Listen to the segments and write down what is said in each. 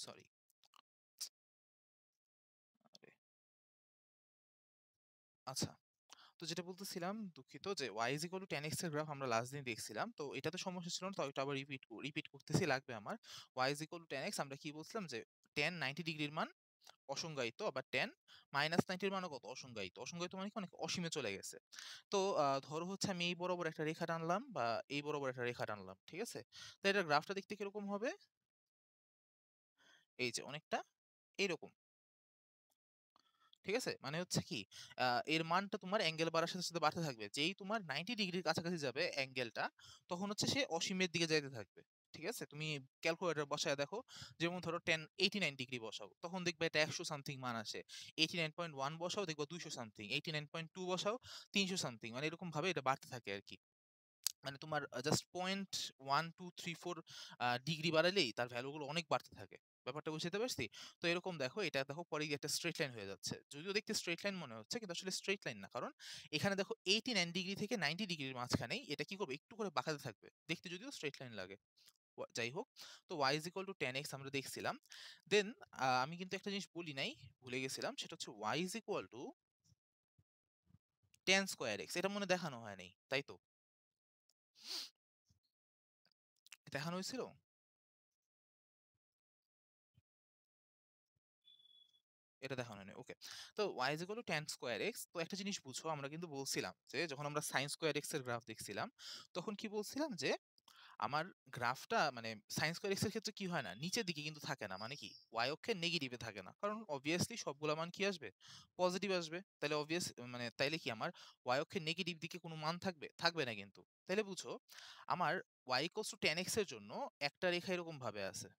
Sorry. আচ্ছা, তো যেটা বলতেছিলাম, দুঃখিত, যে y is equal to tan x এর গ্রাফ আমরা লাস্ট দিন দেখছিলাম, তো এটাতে সমস্যা ছিল না, তো এটা আবার রিপিট করতেছি, লাগবে আমার। y is equal to tan x আমরা কি বলছিলাম, যে tan 90 ডিগ্রির মান অসংজ্ঞায়িত, আবার tan -90 এর মানও কত, অসংজ্ঞায়িত। অসংজ্ঞায়িত মানে কি, অনেক অসীমে চলে গেছে। তো ধরো হচ্ছে আমি এই বরাবর একটা রেখা টানলাম, বা এই বরাবর একটা রেখা টানলাম, ঠিক আছে? তো এটার গ্রাফটা দেখতে কিরকম হবে? এই যে অনেকটা এইরকম। ঠিক আছে? মানে হচ্ছে কি, এর মানটা তোমার অ্যাঙ্গেল বাড়ার সাথে, সাথে বাড়তে থাকবে। যেই তোমার 90 ডিগ্রির কাছাকাছি যাবে অ্যাঙ্গেলটা, তখন হচ্ছে সে অসীমের দিকে যাইতে থাকবে। ঠিক আছে? তুমি ক্যালকুলেটর বসায় দেখো, যেমন ধরো 89 ডিগ্রি বসাও, তখন দেখবে এটা 100 সামথিং মান আসে। 89.1 বসাও, দেখবা 200 সামথিং। 89.2 বসাও, 300 সামথিং। মানে এরকম ভাবে এটা বাড়তে থাকে আরকি। মানে তোমার জাস্ট 0.1234 ডিগ্রি বাড়ালেই তার ভ্যালু গুলো অনেক বাড়তে থাকে। ব্যাপারটা বুঝতে পারছি? তো এরকম দেখো, এটা দেখো পরে গিয়ে একটা স্ট্রেট লাইন হয়ে যাচ্ছে। যদিও দেখতে স্ট্রেট লাইন মনে হচ্ছে, কিন্তু আসলে স্ট্রেট লাইন না। কারণ এখানে দেখো 89 ডিগ্রি থেকে 90 ডিগ্রির মাঝখানেই এটা কি করবে, একটু করে বাঁকাতে থাকবে। দেখতে যদিও স্ট্রেট লাইন লাগে। যাই হোক, তো y is equal to tan x আমরা দেখছিলাম। দেন আমি কিন্তু একটা জিনিস বলি নাই, ভুলে গেছিলাম, সেটা হচ্ছে y is equal to tan square x। এটা মনে দেখানো হয় নাই, তাই তো? দেখানো হয়েছিল? এটা দেখানো নেই। ওকে। তো y is equal to tan square x। তো একটা জিনিস বুঝো, আমরা কিন্তু বলছিলাম যে যখন আমরা sin square x এর গ্রাফ দেখছিলাম, তখন কি বলছিলাম, যে আমার গ্রাফটা মানে sin square x এর ক্ষেত্রে কি হয় না, নিচের দিকে কিন্তু থাকে না। মানে কি, y অক্ষের নেগেটিভে থাকে না। কারণ obviously সবগুলা মান কি আসবে? পজিটিভ আসবে। তাহলে মানে তাইলে কি আমার y অক্ষের নেগেটিভ দিকে কোনো মান থাকবে? থাকবে না কিন্তু। তাইলে বুঝো, আমার y equals to tan x এর জন্য একটা রেখা এরকম ভাবে আছে।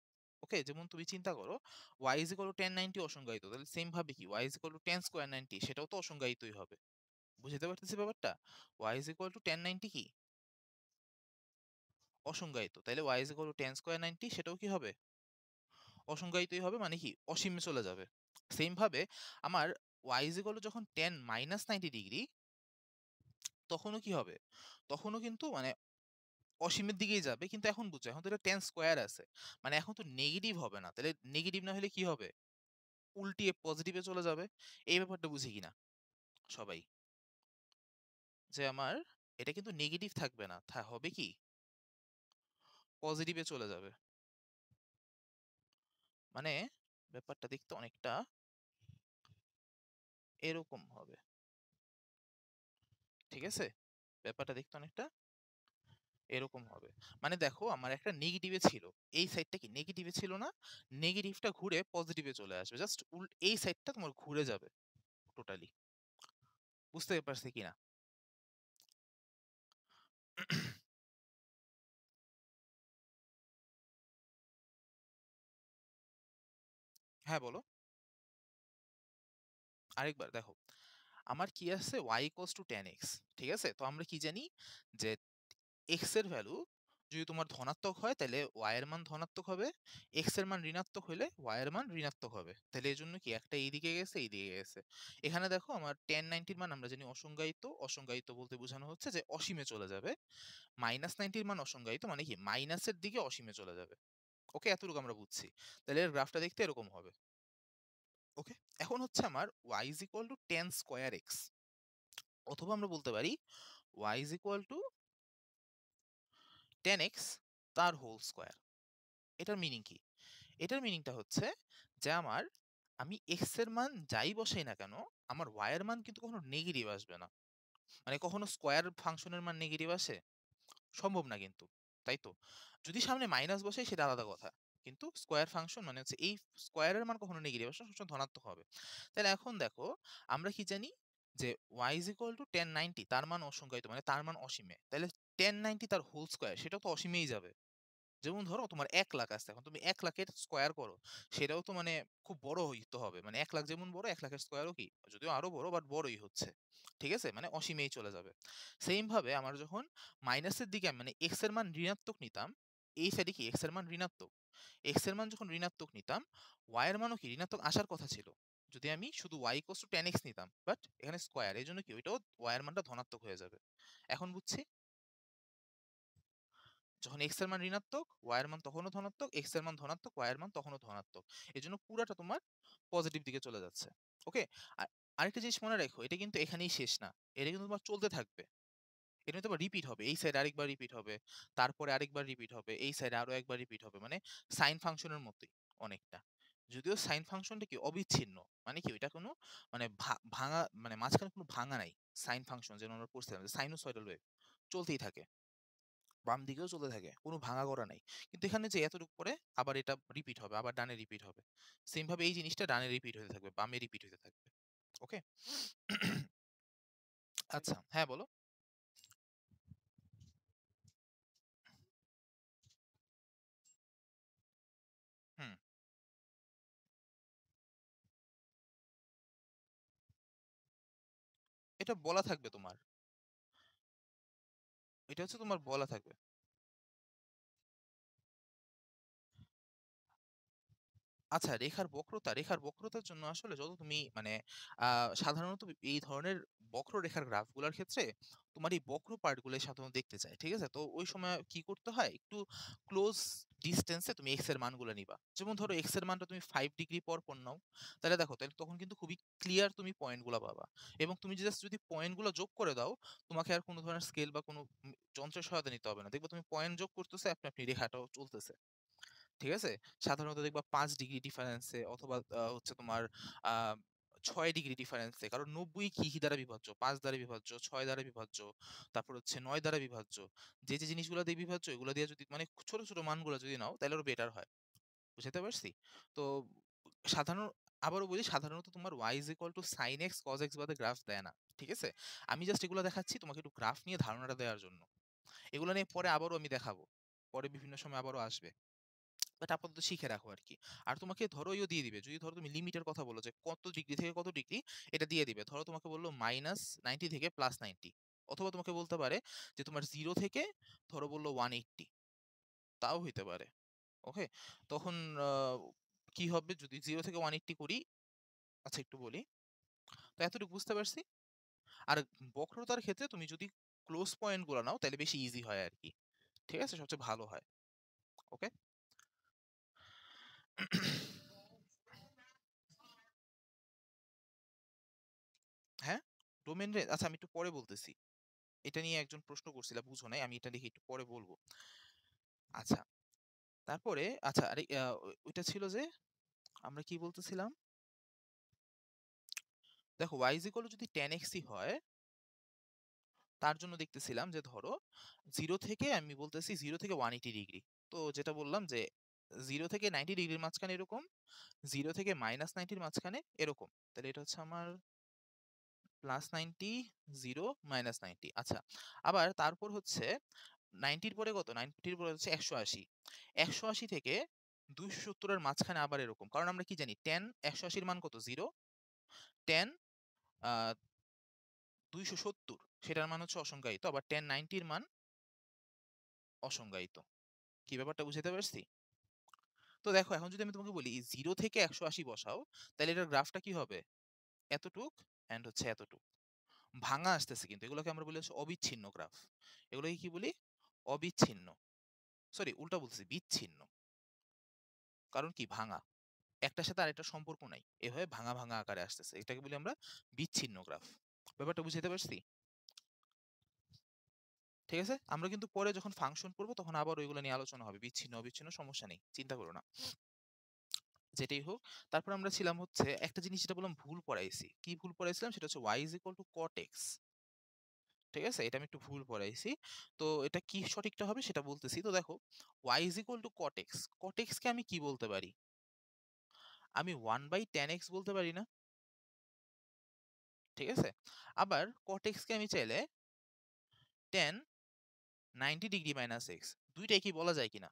ওকে, যেমন তুমি চিন্তা করো, y is equal to tan 90 অসংজ্ঞায়িত, তাহলে সেম ভাবে কি y is equal to tan square 90, সেটাও তো অসংজ্ঞায়িতই হবে। বুঝতে পারতেছি ব্যাপারটা? y is equal to tan 90 কি অসংজ্ঞায়িত, তাহলে y is equal to tan square 90 সেটাও কি হবে, অসংজ্ঞায়িতই হবে। মানে কি, অসীমে চলে যাবে। সেম ভাবে আমার y is equal to যখন tan -90 ডিগ্রি, তখনও কি হবে, তখনও কিন্তু মানে অসীমের দিকেই যাবে। কিন্তু এখন বুঝছো, এখন তো এটা tan স্কয়ার আছে, মানে এখন তো নেগেটিভ হবে না। তাহলে নেগেটিভ না হলে কি হবে, উল্টিয়ে পজিটিভে চলে যাবে। এই ব্যাপারটা বুঝি কিনা সবাই, যে আমার এটা কিন্তু নেগেটিভ থাকবে না, হবে কি, পজিটিভে চলে যাবে। মানে ব্যাপারটা দেখতে অনেকটা এরকম হবে। ঠিক আছে? ব্যাপারটা দেখতে অনেকটা এরকম হবে। মানে দেখো, আমার একটা নেগেটিভে ছিল, এই সাইডটা কি নেগেটিভে ছিল না, নেগেটিভটা ঘুরে পজিটিভে চলে আসবে। জাস্ট এই সাইডটা তোমার ঘুরে যাবে টোটালি। বুঝতে পারছি কিনা? হ্যাঁ, বলো। আরেকবার দেখো, আমার কি আছে, y equals to tan x। ঠিক আছে? তো আমরা কি জানি, যে x এর ভ্যালু যদি তোমার ধনাত্মক হয়, তাহলে y এর মান ধনাত্মক হবে। x এর মান ঋণাত্মক হলে y এর মান ঋণাত্মক হবে। তাহলে এই জন্য কি, একটা এইদিকে গেছে, এইদিকে গেছে। এখানে দেখো, আমার tan 90 এর মান আমরা জানি অসংজ্ঞায়িত। অসংজ্ঞায়িত বলতে বোঝানো হচ্ছে যে অসীমে চলে যাবে। -90 এর মান অসংজ্ঞায়িত, মানে কি মাইনাসের দিকে অসীমে চলে যাবে। ওকে, এতটুকু আমরা বুঝছি। তাহলে এর গ্রাফটা দেখতে এরকম হবে। ওকে, এখন হচ্ছে আমার y is equal to tan square x, অথবা আমরা বলতে পারি y is equal to tan x তার হোল স্কয়ার। এটার মিনিং কি? এটার মিনিংটা হচ্ছে যে আমি x এর মান যাই বসাই না কেন, আমার y এর মান কিন্তু কখনো নেগেটিভ আসবে না। মানে কখনো স্কয়ার ফাংশনের মান নেগেটিভ আসে? সম্ভব না কিন্তু। তাই তো? যদি সামনে মাইনাস বসাই সেটা আলাদা কথা। কিন্তু স্কয়ার ফাংশন মানে হচ্ছে এই স্কয়ারের মান কখনো নেগেটিভ আসে না, সবসময় ধনাত্মক হবে। তাহলে এখন দেখো, আমরা কি জানি, যে y is equal to tan 90 তার মান অসংজ্ঞায়িত, মানে তার মান অসীমে। তাহলে tan 90 তার হোল স্কয়ার, সেটাও তো অসীমেই যাবে। যেমন ধরো তোমার 1 লাখ আছে, এখন তুমি 1 লাখের স্কয়ার করো, সেটাও তো মানে খুব বড় হইতে হবে। মানে 1 লাখ যেমন বড়, 1 লাখের স্কয়ারও কি, যদিও আরো বড়, বাট বড়ই হচ্ছে। ঠিক আছে? মানে অসীমেই চলে যাবে। সেইম ভাবে আমার যখন মাইনাসের দিকে মানে x এর মান ঋণাত্মক নিতাম, এই সাইডে কি x এর মান ঋণাত্মক। x এর মান যখন ঋণাত্মক নিতাম, y এর মানও কি ঋণাত্মক আসার কথা ছিল। যদি আমি শুধু y equals to tan x নিতাম, বাট এখানে স্কয়ার, এই জন্য কি ওইটাও y এর মানটা ধনাত্মক হয়ে যাবে। এখন বুঝছি? যখন x এর মান ঋণাত্মক, y এর মান তখনও ধনাত্মক, x এর মান ধনাত্মক, y এর মান তখনও ধনাত্মক। এজন্য পুরাটা তোমার পজিটিভ দিকে চলে যাচ্ছে। ওকে? আর আরেকটা জিনিস মনে রাখো, এটা কিন্তু এখানেই শেষ না। এটা কিন্তু তোমার চলতে থাকবে। এটা কিন্তু আবার রিপিট হবে। এই সাইডে আরেকবার রিপিট হবে। তারপরে আরেকবার রিপিট হবে। এই সাইডে আরো একবার রিপিট হবে। মানে সাইন ফাংশনের মতোই অনেকটা। যদিও সাইন ফাংশনটা কি অবিচ্ছিন্ন। মানে কি ওইটা কোনো মানে ভাঙা মানে মাঝখানে কোনো ভাঙা নাই। সাইন ফাংশন যেমন আমরা পড়ছিলাম যে সাইনোসয়েডাল ওয়েভ চলতেই থাকে। বাম দিকেও চলতে থাকে। কোনো ভাঙা করা নাই। কিন্তু এখানে যে এতটুকু পরে আবার এটা রিপিট হবে, আবার ডানে রিপিট হবে। সেম ভাবে এই জিনিসটা ডানে রিপিট হতে থাকবে, বামে রিপিট হতে থাকবে। ওকে? আচ্ছা, হ্যাঁ বলো। হুম, এটা বলা থাকবে তোমার। এটা হচ্ছে তোমার বলা থাকবে। আচ্ছা, রেখার বক্রতার জন্য আসলে যত তুমি মানে সাধারণত এই ধরনের বক্ররেখার গ্রাফগুলার ক্ষেত্রে তোমার এই বক্র পার্টগুলো সাধারণত দেখতে চায়। ঠিক আছে? তো ওই সময় কি করতে হয়? একটু ক্লোজ ডিসট্যান্সে তুমি x এর মানগুলা নিবা। যেমন ধরো x এর মানটা তুমি 5 ডিগ্রি পর নাও। তাহলে দেখো তাহলে তখন কিন্তু খুবই ক্লিয়ার তুমি পয়েন্টগুলা পাবা। এবং তুমি জাস্ট যদি পয়েন্টগুলো যোগ করে দাও, তোমাকে আর কোনো ধরনের স্কেল বা কোনো যন্ত্রের সহায়তা নিতে হবে না। দেখবা তুমি পয়েন্ট যোগ করতেছে, আপনি আপনি রেখাটাও চলতেছে। ঠিক আছে? সাধারণত দেখবা ৫ ডিগ্রি ডিফারেন্সে অথবা হচ্ছে তোমার আ ৬ ডিগ্রি ডিফারেন্সে। কারণ ৯০ কি দ্বারা বিভাজ্য? ৫ দ্বারা বিভাজ্য, ৬ দ্বারা বিভাজ্য, তারপর হচ্ছে ৯ দ্বারা বিভাজ্য। যে জিনিসগুলা দিয়ে বিভাজ্য এগুলা দিয়ে যদি মানে ছোট, ছোট মানগুলা যদি নাও তাহলে আরো বেটার হয়। বুঝাতে পারছি? তো সাধারণ আবারও বলি সাধারণত তোমার y sin x cos x বাদে গ্রাফ দেয় না। ঠিক আছে? আমি জাস্ট এগুলা দেখাচ্ছি তোমাকে একটু গ্রাফ নিয়ে ধারণাটা দেওয়ার জন্য। এগুলা নিয়ে পরে আবারও আমি দেখাবো। পরে বিভিন্ন সময় আবারও আসবে। বাট আপাতত শিখে রাখো আরকি। আর তোমাকে ধরো ইও দিয়ে দিবে। যদি ধরো তুমি লিমিটের কথা বলো যে কত ডিগ্রি থেকে কত ডিগ্রি এটা দিয়ে দিবে। ধরো তোমাকে বলল -90 থেকে +90 অথবা তোমাকে বলতে পারে যে তোমার 0 থেকে ধরো বলল 180 তাও হইতে পারে। ওকে? তখন আ কি হবে যদি 0 থেকে 180 করি? আচ্ছা একটু বলি। তো এতটুকু বুঝতে পারছি। আর বক্রতার ক্ষেত্রে তুমি যদি ক্লোজ পয়েন্ট গুলা নাও তাহলে বেশি ইজি হয় আরকি। ঠিক আছে? সবচেয়ে ভালো হয়। ওকে? হ্যাঁ? ডোমেইন আচ্ছা আমি একটু পরে বলতেছি। এটা নিয়ে একজন প্রশ্ন করছিল বুঝো নাই। আমি এটা দেখে একটু পরে বলব। আচ্ছা, তারপরে আচ্ছা আরে ওইটা ছিল যে আমরা কি বলতেছিলাম? দেখো y যদি tan x ই হয়, তার জন্য দেখতেছিলাম যে ধরো 0 থেকে আমি বলতেছি 0 থেকে 180 ডিগ্রি। তো যেটা বললাম যে 0 থেকে 90 ডিগ্রির মাঝখানে এরকম, 0 থেকে -90 র মাঝখানে এরকম। তাহলে এটা হচ্ছে আমার +90, 0, -90 আচ্ছা। আবার তারপর হচ্ছে 90 র পরে কত? 90 র পরে হচ্ছে 180 180 থেকে 270 এর মাঝখানে আবার এরকম। কারণ আমরা কি জানি tan 180 এর মান কত? 0 tan আ 270 সেটার মান হচ্ছে অসংজ্ঞায়িত। আবার tan 90 এর মান অসংজ্ঞায়িত। কি ব্যাপারটা বুঝাতে পারছি? তো দেখো এখন যদি আমি তোমাকে বলি 0 থেকে 180 বসাও, তাহলে এটার গ্রাফটা কি হবে? এতটুক অ্যান্ড হচ্ছে এতটুক। ভাঙা আসতেছে কিন্তু এগুলোকে আমরা বলি হচ্ছে অবিচ্ছিন্ন গ্রাফ। এগুলোকে কি বলি? অবিচ্ছিন্ন। সরি উল্টা বলতেছি বিচ্ছিন্ন। কারণ কি ভাঙা। একটার সাথে আরেকটার সম্পর্ক নাই। এভাবে ভাঙা, ভাঙা আকারে আসতেছে। এটাকে বলি আমরা বিচ্ছিন্ন গ্রাফ। ব্যাপারটা বুঝাতে পারছি? ঠিক আছে? আমরা কিন্তু পরে যখন ফাংশন পড়বো তখন আবার ওইগুলো নিয়ে আলোচনা হবে। বিচ্ছিন্ন, অবিচ্ছিন্ন সমস্যা নেই। চিন্তা করো না। যেটাই হোক, তারপর আমরা ছিলাম হচ্ছে একটা জিনিস যেটা বললাম ভুল পড়াইছি। কি ভুল পড়াইছিলাম? সেটা হচ্ছে y cot x ঠিক আছে? এটা আমি একটু ভুল পড়াইছি। তো এটা কি সঠিকটা হবে সেটা বলতেছি। তো দেখো y cot x, cot x কে আমি কি বলতে পারি? আমি 1/tan x বলতে পারি না? ঠিক আছে? আবার cot x কে আমি চাইলে tan 90 ডিগ্রি মাইনাস x ২ টাই কি বলা যায় কিনা?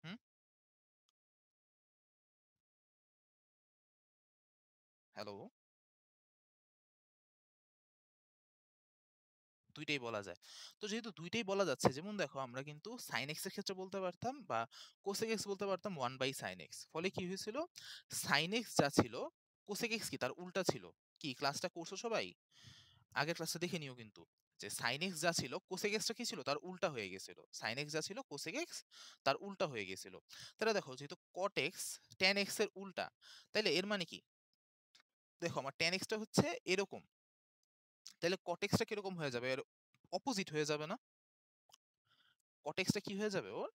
হুম? হ্যালো? ২ টাই বলা যায়। তো যেহেতু ২ টাই বলা যাচ্ছে যেমন দেখো আমরা কিন্তু sin x এর ক্ষেত্রে বলতে পারতাম বা cosec x বলতে পারতাম 1/sin x। ফলে কি হয়েছিল? sin x যা ছিল cosec x কি তার উল্টা ছিল। কি ক্লাসটা করছো সবাই? আগের ক্লাসটা দেখে নিও কিন্তু। যে sin x যা ছিল cosec x টা কি ছিল তার উল্টা হয়ে গেছিল। sin x যা ছিল cosec x তার উল্টা হয়ে গেছিল। তাহলে দেখো যেহেতু cot x tan x এর উল্টা, তাইলে এর মানে কি? দেখো আমার tan x টা হচ্ছে এরকম, তাহলে cot x টা কিরকম হয়ে যাবে? এর অপোজিট হয়ে যাবে না? cot x টা কি হয়ে যাবে? ওর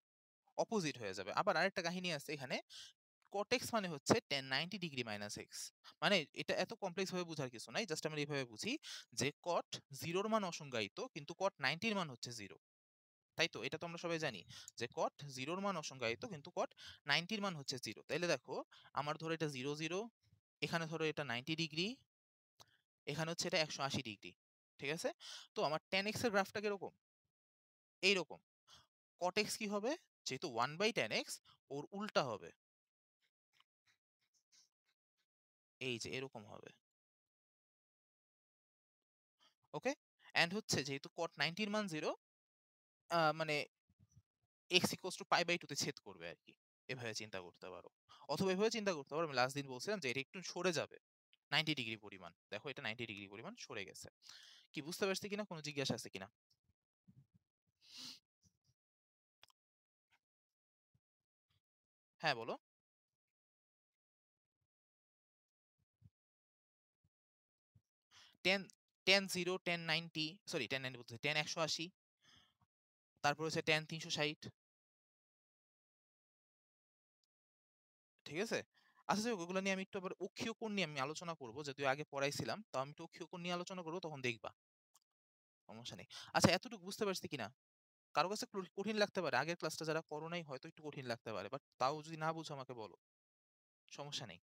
অপোজিট হয়ে যাবে। আবার আরেকটা কাহিনী আছে এখানে, cot x মানে হচ্ছে tan 90 ডিগ্রি মাইনাস x। মানে এটা এত কমপ্লেক্স ভাবে বোঝার কিছু নাই, জাস্ট আমরা এইভাবে বুঝি যে cot 0 এর মান অসংজ্ঞায়িত কিন্তু cot 90 এর মান হচ্ছে 0। তাই তো? এটা তো আমরা সবাই জানি যে cot 0 এর মান অসংজ্ঞায়িত কিন্তু cot 90 এর মান হচ্ছে 0। তাইলে দেখো আমার ধরো এটা 0 0, এখানে ধরো এটা 90 ডিগ্রি, এখানে হচ্ছে এটা 180 ডিগ্রি। ঠিক আছে? তো আমার tan x এর গ্রাফটা কিরকম? এইরকম। cot x কি হবে? যেহেতু 1/tan x, ওর উল্টা হবে। এই যে এরকম হবে। ওকে? অ্যান্ড হচ্ছে যেহেতু cot 90 এর মান 0, মানে x equals to π/2 তে ছেদ করবে আরকি। এভাবে চিন্তা করতে পারো। অথবা এভাবে চিন্তা করতে পারো, আমি লাস্ট দিন বলছিলাম যে এটা একটু সরে যাবে 90 ডিগ্রি পরিমাণ। দেখো এটা 90 ডিগ্রি পরিমাণ সরে গেছে। কি বুঝতে পারছি কিনা? কোনো জিজ্ঞাসা আছে কিনা? হ্যাঁ, বলো। tan tan 0, tan 90, sorry tan 90 বলতেছি, tan 180, তারপর হচ্ছে tan 360। ঠিক আছে? আচ্ছা যাই হোক, ওগুলো নিয়ে আমি একটু আবার অক্ষীয় কোণ নিয়ে আমি আলোচনা করব। যদিও আগে পড়াইছিলাম, তাও আমি একটু অক্ষীয় কোণ নিয়ে আলোচনা করব, তখন দেখবা। সমস্যা নেই। আচ্ছা এতটুকু বুঝতে পারছি কিনা? কারো কাছে কঠিন লাগতে পারে। আগের ক্লাসটা যারা করো নাই হয়তো একটু কঠিন লাগতে পারে। বাট তাও যদি না বুঝো আমাকে বলো। সমস্যা নেই।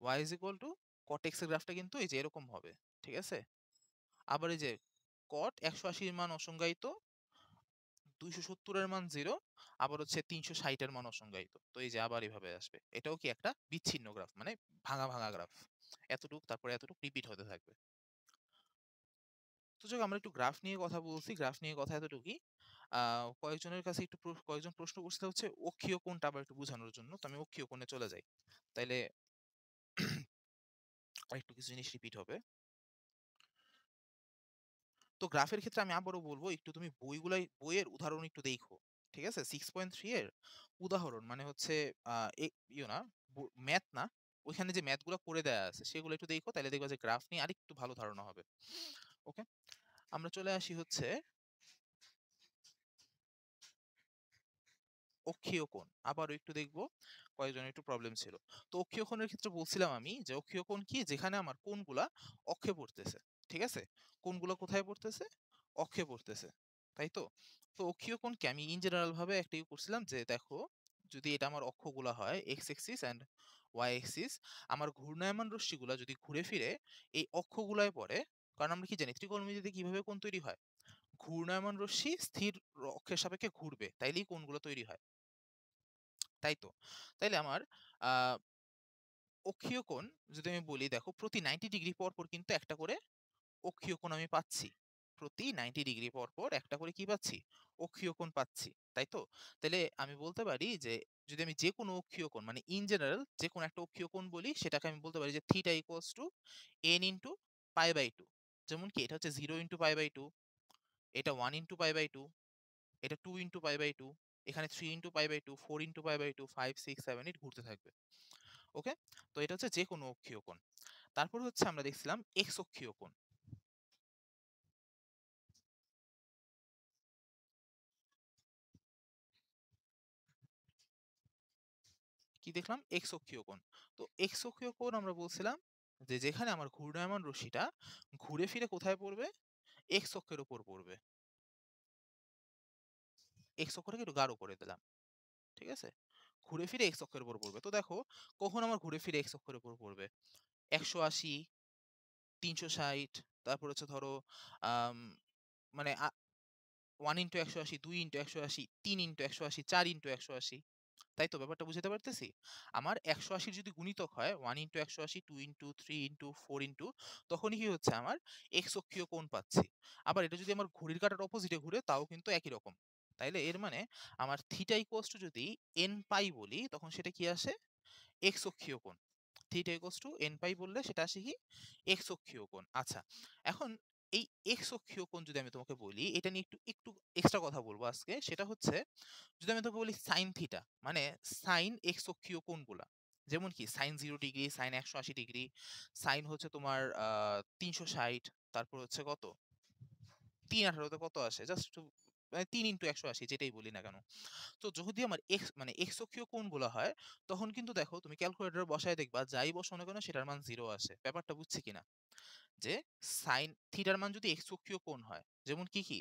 y is equal to cot x এর গ্রাফটা কিন্তু এই যে এরকম হবে। ঠিক আছে? আবার এই যে cot 180 এর মান অসংজ্ঞায়িত, 270 এর মান 0, আবার হচ্ছে 360 এর মান অসংজ্ঞায়িত। তো এই যে আবার এভাবে আসবে। এটাও কি একটা বিচ্ছিন্ন গ্রাফ, মানে ভাঙা ভাঙা গ্রাফ। এতটুক তারপরে এতটুক রিপিট হতে থাকবে। তো যাক আমরা একটু গ্রাফ নিয়ে কথা বলছি। গ্রাফ নিয়ে কথা এতটুকুই। কয়েকজনের কাছে একটু কয়েকজন প্রশ্ন করছিল হচ্ছে অক্ষীয় কোণটা আবার একটু বোঝানোর জন্য। তো আমি অক্ষীয় কোণে চলে যাই। তাইলে আরেকটু কিছু জিনিস রিপিট হবে। তো গ্রাফের ক্ষেত্রে আমি আবারও বলবো একটু তুমি বইয়ের উদাহরণ একটু দেখো। ঠিক আছে? 6.3 এর উদাহরণ মানে হচ্ছে আ এ ইয়ে না, ম্যাথ না। ওইখানে যে ম্যাথ গুলা করে দেয়া আছে সেগুলো একটু দেখো, তাইলে দেখবা যে গ্রাফ নিয়ে আরেকটু ভালো ধারণা হবে। ওকে? আমরা চলে আসি হচ্ছে অক্ষীয় কোণ। আবারও একটু দেখব, কয়েকজনের একটু প্রবলেম ছিল। তো অক্ষীয় কোণের ক্ষেত্রে বলছিলাম আমি যে অক্ষীয় কোণ কি? যেখানে আমার কোণগুলা অক্ষে পড়তেছে। ঠিক আছে? কোণগুলো কোথায় পড়তেছে? অক্ষে পড়তেছে। তাই তো? তো অক্ষীয় কোণকে আমি ইন জেনারেল ভাবে একটা করছিলাম যে দেখো, যদি এটা আমার অক্ষগুলা হয় x axis and y axis, আমার ঘূর্ণায়মান রশ্মিগুলা যদি ঘুরে ফিরে এই অক্ষগুলায় পড়ে, কারণ আমরা কি জানি ত্রিকোণমিতিতে কিভাবে কোণ তৈরি হয়? ঘূর্ণায়মান রশ্মি স্থির অক্ষের সাপেক্ষে ঘুরবে, তাইলেই কোণগুলো তৈরি হয়। তাই তো? তাইলে আমার আ অক্ষীয় কোণ যদি আমি বলি, দেখো প্রতি 90 ডিগ্রি পর, পর কিন্তু একটা করে অক্ষীয় কোণ আমি পাচ্ছি। প্রতি 90 ডিগ্রি পর, পর একটা করে কি পাচ্ছি? অক্ষীয় কোণ পাচ্ছি। তাই তো? তাইলে আমি বলতে পারি যে যদি আমি যেকোনো অক্ষীয় কোণ মানে ইন জেনারেল যেকোনো একটা অক্ষীয় কোণ বলি, সেটাকে আমি বলতে পারি যে theta equals to n into π/2। যেমন কি এটা হচ্ছে 0 ইনটু π/2, এটা 1 ইনটু π/2, এটা 2 ইনটু π/2, এখানে 3 ইনটু π/2, 4 ইনটু π/2, 5 6 7 8 ঘুরতে থাকবে। ওকে? তো এটা হচ্ছে যেকোনো অক্ষীয় কোণ। তারপর হচ্ছে আমরা দেখছিলাম এক্স অক্ষীয় কোণ। কি দেখলাম? এক্স অক্ষীয় কোণ। তো এক্স অক্ষীয় কোণ আমরা বলছিলাম যে যেখানে আমার ঘূর্ণায়মান রশ্মিটা ঘুরে ফিরে কোথায় পড়বে? এক্স অক্ষের উপর পড়বে। এক্স অক্ষটাকে একটু গাঢ় করে দিলাম। ঠিক আছে? ঘুরে ফিরে এক্স অক্ষের উপর পড়বে। তো দেখো কখন আমার ঘুরে ফিরে এক্স অক্ষের উপর পড়বে? 180, 360, তারপর হচ্ছে ধরো আম মানে 1 ইনটু 180, 2 ইনটু 180, 3 ইনটু 180, 4 ইনটু 180। তাই তো? ব্যাপারটা বুঝাতে পারতেছি? আমার 180 যদি গুণিতক হয় 1 ইনটু 180, 2 ইনটু, 3 ইনটু, 4 ইনটু, তখনই কি হচ্ছে? আমার এক্স অক্ষীয় কোণ পাচ্ছি। আবার এটা যদি আমার ঘড়ির কাঁটার অপোজিটে ঘুরে, তাও কিন্তু একই রকম। তাইলে এর মানে আমার থিটা ইকুয়ালস টু যদি n পাই বলি, তখন সেটা কি আসে? এক্স অক্ষীয় কোণ। থিটা ইকুয়ালস টু এন পাই বললে সেটা আসে কি এক্স অক্ষীয় কোণ। আচ্ছা, এখন এই এক্স অক্ষীয় কোণ যদি আমি তোমাকে বলি, এটা নিয়ে একটু একটু এক্সট্রা কথা বলবো আজকে। সেটা হচ্ছে যদি আমি তোকে বলি সাইন থিটা, মানে সাইন এক্স অক্ষীয় কোণগুলা, যেমন কি sine 0 degree, sine 180 degree, sine হচ্ছে তোমার 360, তারপর হচ্ছে কত 318 কত আসে, জাস্ট একটু 3 × 180 যেটাই বলি না কেন। তো যদি আমার এক্স মানে এক্স অক্ষীয় কোণগুলো হয়, তখন কিন্তু দেখো তুমি ক্যালকুলেটর বসায় দেখবা যাই বসো না কেন সেটার মান 0 আসে। ব্যাপারটা বুঝছি কিনা? যে সাইন থিটার মান যদি এক্স অক্ষীয় কোণ হয়, যেমন কি কি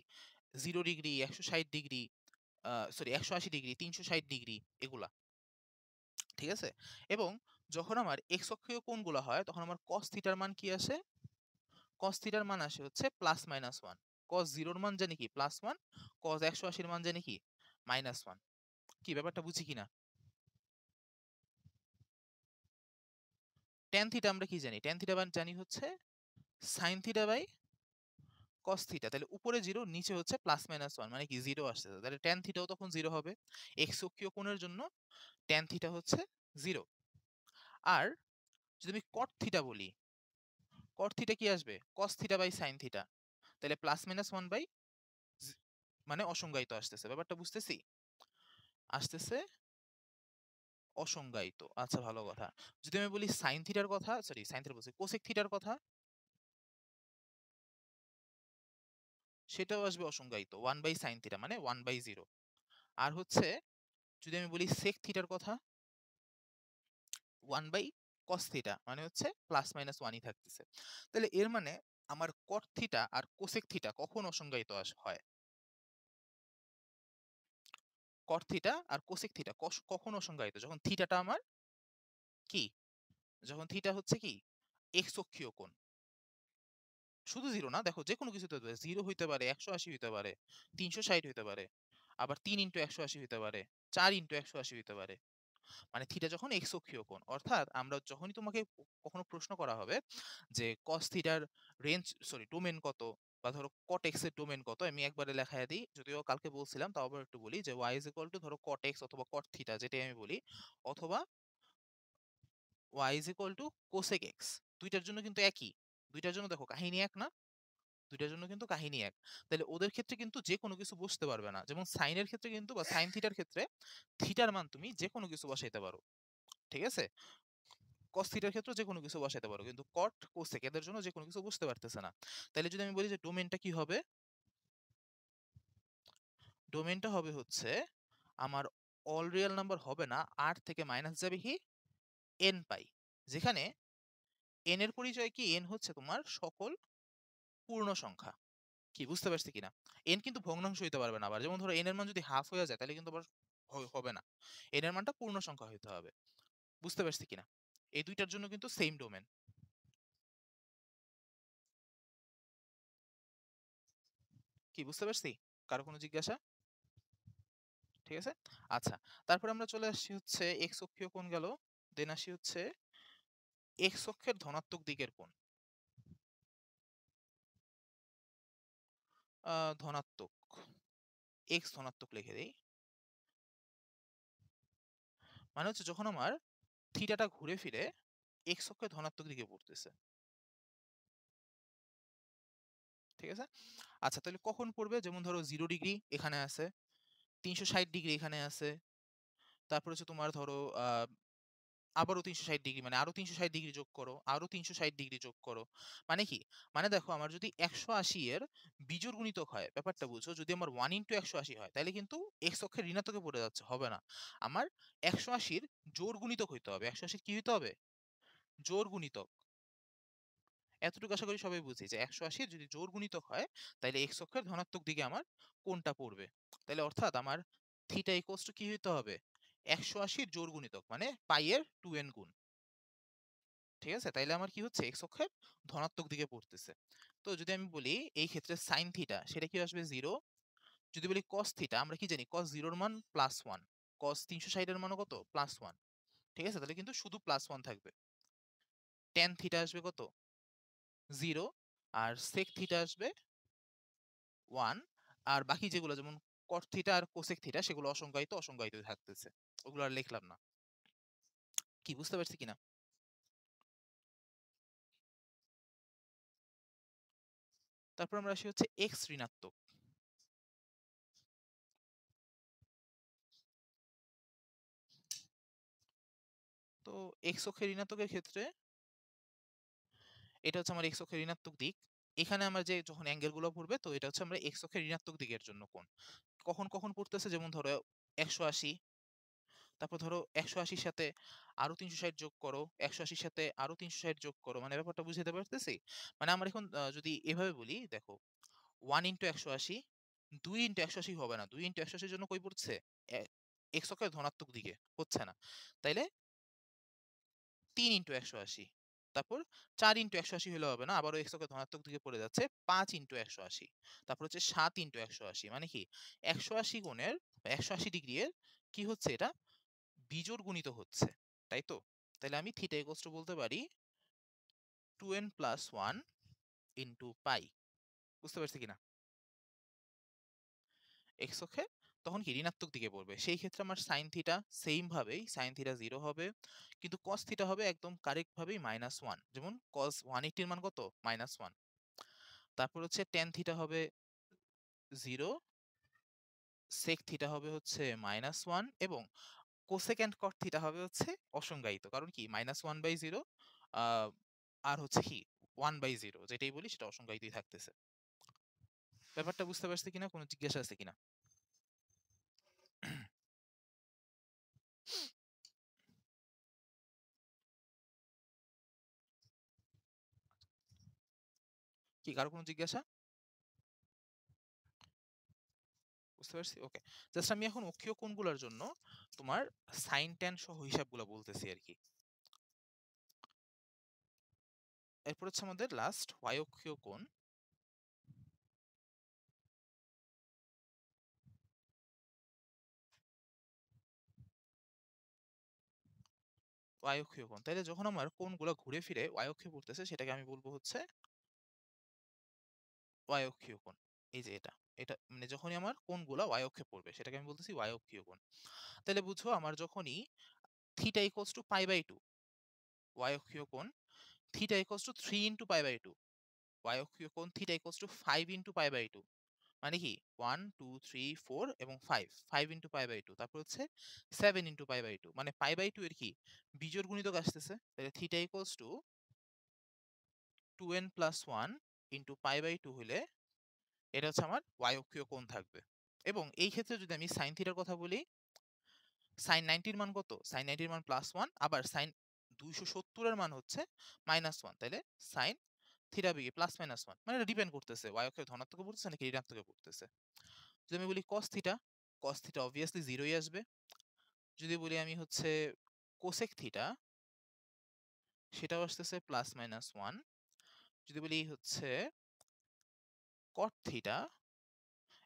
0 degree, 160 degree, sorry 180 degree, 360 degree, এগুলা, ঠিক আছে? এবং যখন আমার এক্স অক্ষীয় কোণগুলো হয় তখন আমার কস থিটার মান কি আসে? কস থিটার মান আসে হচ্ছে +-1। কস 0-র মান জানি কি +1, কস 180-র মান জানি কি -1। কি ব্যাপারটা বুঝি কিনা? ট্যান থিটা আমরা কি জানি? ট্যান থিটা মান জানি হচ্ছে sine theta by cos theta. তাহলে উপরে 0, নিচে হচ্ছে +-1, মানে কি 0 আসতেছে। তাহলে ট্যান থিটাও তখন 0 হবে। এক্স অক্ষীয় কোণের জন্য ট্যান থিটা হচ্ছে 0। আর যদি আমি কট থিটা বলি, কট থিটা কি আসবে? Cos theta by sine theta. তাহলে +-1 বাই মানে অসংজ্ঞায়িত আসতেছে। ব্যাপারটা বুঝতেছি? আসতেছে অসংজ্ঞায়িত। আচ্ছা, ভালো কথা। যদি আমি বলি সাইন থিটার কথা, সরি সাইন থিটা বলছি, কোসেক থিটার কথা, সেটাও আসবে অসংজ্ঞায়িত। 1/sin থিটা মানে 1/0। আর হচ্ছে যদি আমি বলি সেক থিটার কথা, 1/cos থিটা মানে হচ্ছে +-1ই থাকতেছে। তাহলে এর মানে আমার কট থিটা আর কোসেক থিটা কখন অসংজ্ঞায়িত হয়? কট থিটা আর কোসেক থিটা কখন অসংজ্ঞায়িত? যখন থিটাটা আমার কি? যখন থিটা হচ্ছে কি এক্স অক্ষীয় কোণ। শুধু 0 না, দেখো যেকোনো কিছু হতে পারে। 0 হইতে পারে, 180 হইতে পারে, 360 হইতে পারে, আবার 3 × 180 হইতে পারে, 4 × 180 হইতে পারে। মানে থিটা যখন এক্স অক্ষীয় কোণ, অর্থাৎ আমরা যখনই তোমাকে কখনো প্রশ্ন করা হবে যে কস থিটার রেঞ্জ, সরি ডোমেন কত, বা ধরো কট এক্স এর ডোমেন কত, আমি একবারে লেখায় দিই, যদিও কালকে বলছিলাম তাও আবার একটু বলি যে ওয়াই ইজ ইকুয়াল টু ধরো কট এক্স অথবা কট থিটা যেটাই আমি বলি, অথবা y is equal to cosec x. দুইটার জন্য কিন্তু একই। দুইটার জন্য দেখো কাহিনী এক না? দুইটার জন্য কিন্তু কাহিনী এক। তাহলে ওদের ক্ষেত্রে কিন্তু যে কোনো কিছু বসতে পারবে না। যেমন সাইনের ক্ষেত্রে কিন্তু, বা সাইন থিটার ক্ষেত্রে থিটার মান তুমি যে কোনো কিছু বসাইতে পারো। ঠিক আছে? কস থিটার ক্ষেত্রেও যেকোনো কিছু বসাইতে পারো। কিন্তু কট, কোসেক এদের জন্য যেকোনো কিছু বুঝতে পারতেছে না। তাইলে যদি আমি বলি যে ডোমেইনটা কি হবে? ডোমেইনটা হবে হচ্ছে আমার অল রিয়াল নাম্বার হবে না, r থেকে মাইনাস যাবে কি n পাই। যেখানে n এর পরিচয় কি? n হচ্ছে তোমার সকল পূর্ণ সংখ্যা। কি বুঝতে পারছি কিনা? n কিন্তু ভগ্নাংশ হইতে পারবে না আবার। যেমন ধরো n এর মান যদি হাফ হয়ে যায় তাহলে কিন্তু আবার হবে না। n এর মানটা পূর্ণ সংখ্যা হইতে হবে। বুঝতে পারছি কিনা? এই দুইটার জন্য কিন্তু সেইম ডোমেন। কি বুঝতে পারছি? কারো কোনো জিজ্ঞাসা? ঠিক আছে? আচ্ছা। তারপরে আমরা চলে আসছি হচ্ছে এক্স অক্ষীয় কোণ গেল। দেন আসি হচ্ছে এক্স অক্ষের ধনাত্মক দিকের কোণ। ধনাত্মক, এক্স ধনাত্মক লিখে দেই। মানে হচ্ছে যখন আমার থিটাটা ঘুরে ফিরে এক্স অক্ষের ধনাত্মক দিকে পড়তেছে। ঠিক আছে? আচ্ছা, তাহলে কখন পড়বে? যেমন ধরো 0 ডিগ্রি এখানে আছে, 360 ডিগ্রি এখানে আছে। তারপর হচ্ছে তোমার ধরো আবারও 360 ডিগ্রি, মানে আরো 360 ডিগ্রি যোগ করো, আরো 360 ডিগ্রি যোগ করো। মানে কি? মানে দেখো আমার যদি 180 এর বিজোড় গুণিতক হয়, ব্যাপারটা বুঝো, যদি আমার 1 × 180 হয় তাহলে কিন্তু এক্স অক্ষের ঋণাত্মকে পড়ে যাচ্ছে, হবে না। আমার 180 র জোড় গুণিতক হইতে হবে। 180 র কি হইতে হবে? জোড় গুণিতক। এতটুকু আশা করি সবাই বুঝি যে 180 র যদি জোড় গুণিতক হয় তাহলে এক্স অক্ষের ধনাত্মক দিকে আমার কোনটা পড়বে। তাহলে অর্থাৎ আমার থিটা ইকুয়ালস টু কি হইতে হবে? 180 র জোড় গুণিতক মানে পাই এর 2n গুণ। ঠিক আছে? তাইলে আমার কি হচ্ছে? এক্স অক্ষের ধনাত্মক দিকে পড়তেছে। তো যদি আমি বলি এই ক্ষেত্রে সাইন থিটা সেটা কি আসবে 0। যদি বলি কস থিটা, আমরা কি জানি কস 0 এর মান +1, কস 360 এর মানও কত? +1। ঠিক আছে? তাহলে কিন্তু শুধু +1 থাকবে। ট্যান থিটা আসবে কত? 0। আর সেক থিটা আসবে 1। আর বাকি যেগুলো যেমন কট থিটা আর কোসেক থিটা সেগুলো অসংজ্ঞায়িত থাকতেছে। ওগুলো আর লিখলাম না। কি বুঝতে পারছি কিনা? তারপর আমরা আসি হচ্ছে x ঋণাত্মক। তো x অক্ষের ঋণাত্মকের ক্ষেত্রে এটা হচ্ছে আমার x অক্ষের ঋণাত্মক দিক। এখানে আমরা যে যখন অ্যাঙ্গেল গুলো পড়বে, তো এটা হচ্ছে আমরা x অক্ষের ঋণাত্মক দিকের জন্য কোণ। কখন কখন পড়তেছে, যেমন ধরো 180, তারপর ধরো 180 র সাথে আরো 360 যোগ করো, 180 র সাথে আরো 360 যোগ করো, মানে ব্যাপারটা বুঝাতে পারতেছি? মানে আমরা এখন যদি এভাবে বলি, দেখো 1 ইন্টু 180, 2 ইন্টু 180 হবে না, 2 ইন্টু 180 এর জন্য কই পড়ছে, এক্স অক্ষের ধনাত্মক দিকে, হচ্ছে না। তাইলে 3 ইন্টু 180, তারপর 4 ইন্টু 180 হলে হবে না, আবারও এক্স অক্ষের ধনাত্মক দিকে পড়ে যাচ্ছে, 5 ইন্টু 180, তারপর হচ্ছে 7 ইন্টু 180, মানে কি 180 কোণের 180 ডিগ্রি এর কি হচ্ছে, এটা বিজোড় গুণিত হচ্ছে, তাই তো? তাহলে আমি থিটা ইকুয়ালস টু বলতে পারি 2n প্লাস 1 ইন্টু পাই। বুঝতে পারছি কিনা? এক্স অক্ষে তখন কি ঋণাত্মক দিকে পড়বে, সেই ক্ষেত্রে আমার সাইন থিটা সেম ভাবেই সাইন থিটা 0 হবে, কিন্তু কস থিটা হবে একদম কারেক্ট ভাবেই -1, যেমন কস 180 এর মান কত, -1। তারপর হচ্ছে টেন থিটা হবে 0, সেক থিটা হবে হচ্ছে -1, এবং কোসেক্যান্ড কট থিটা হবে হচ্ছে অসংজ্ঞায়িত, কারণ কি -1/0 আর হচ্ছে কি 1/0, যেটাই বলি সেটা অসংজ্ঞায়িতই থাকতেছে। ব্যাপারটা বুঝতে পারছি কিনা, কোনো জিজ্ঞাসা আছে কিনা? কি কারো কোনো জিজ্ঞাসা? বুঝতে পারছি, ওকে। জাস্ট আমি এখন অক্ষীয় কোণগুলোর জন্য তোমার সাইন ট্যান সহ হিসাবগুলো বলতেছি আর কি। এরপর হচ্ছে আমাদের লাস্ট ওয়াই অক্ষীয় কোণ। ওয়াই অক্ষীয় কোণ, তাইলে যখন আমার কোণগুলো ঘুরে ফিরে ওয়াই অক্ষে পড়তেছে, সেটাকে আমি বলবো হচ্ছে ওয়াই অক্ষীয় কোণ। এই যে এটা, এটা মানে যখনই আমার কোণগুলো ওয়াই অক্ষে পড়বে, সেটাকে আমি বলতেছি ওয়াই অক্ষীয় কোণ। তাহলে বুঝো, আমার যখনই থিটা ইকুয়ালস টু π/2, ওয়াই অক্ষীয় কোণ theta equals to 3 into π/2, Y অক্ষীয় কোণ থিটা ইকুয়ালস টু 5 ইন্টু π/2, মানে কি 1 2 3 4 এবং 5, 5 ইন্টু π/2, তারপর হচ্ছে 7 ইন্টু π/2, মানে π/2 এর কি বিজোড় গুণিতক আসতেছে, তাহলে theta equals to 2n plus 1 into π/2 হলে এটা হচ্ছে আমার ওয়াই অক্ষীয় কোণ থাকবে। এবং এই ক্ষেত্রে যদি আমি সাইন থিটার কথা বলি, সাইন 90 এর মান কত, সাইন 90 এর মান +1, আবার সাইন 270 এর মান হচ্ছে -1, তাহলে সাইন থিটা বি +-1, মানে এটা ডিপেন্ড করতেছে ওয়াই অক্ষের ধনাত্মকে পড়তেছে নাকি ঋণাত্মকে পড়তেছে। যদি আমি বলি cos theta, cos theta obviously 0ই আসবে। যদি বলি আমি হচ্ছে কোসেক থিটা, সেটাও আসতেছে +-1। যদি বলি হচ্ছে কট থিটা,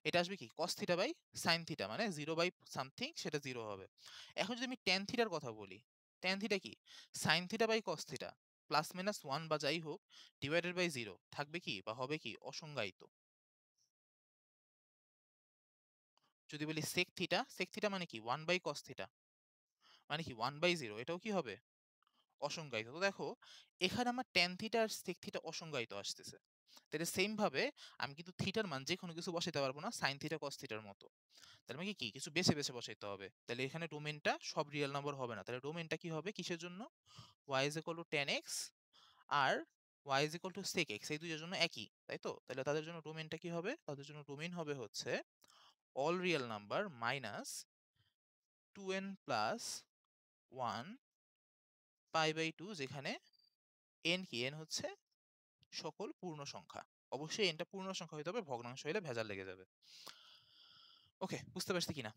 এটা আসবে কি cos theta by sine theta, মানে 0 বাই সামথিং, সেটা 0 হবে। এখন যদি আমি ট্যান থিটার কথা বলি, ট্যান থিটা কি sine theta by cos theta, +-1 বা যাই হোক ডিভাইডেড বাই 0 থাকবে কি বা হবে কি অসংজ্ঞায়িত। যদি বলি সেক থিটা, সেক থিটা মানে কি 1/cos থিটা, মানে কি 1/0, এটাও কি হবে অসংজ্ঞায়িত। তো দেখো, এখানে আমার ট্যান থিটা আর সেক থিটা অসংজ্ঞায়িত আসতেছে, তাহলে সেম ভাবে আমি কিন্তু থিটার মান যে কোনো কিছু বসাইতে পারবো না সাইন থিটা কস থিটার মতো। তার মানে কি কিছু বেছে বেছে বসাইতে হবে, তাহলে এখানে ডোমেনটা সব রিয়েল নাম্বার হবে না, তাহলে ডোমেনটা কি হবে কিসের জন্য, y is equal to tan x R y is equal to sec x, এই দুইটার জন্য একই, তাই তো? তাহলে তাদের জন্য ডোমেনটা কি হবে, তাদের জন্য ডোমেন হবে হচ্ছে all real number minus 2n plus 1 π/2, যেখানে n কি, n হচ্ছে সকল পূর্ণ সংখ্যা। অবশ্যই nটা পূর্ণ সংখ্যা হইতে হবে, ভগ্নাংশ হইলে ভেজাল লেগে যাবে। ওকে, বুঝতে পারছি কিনা?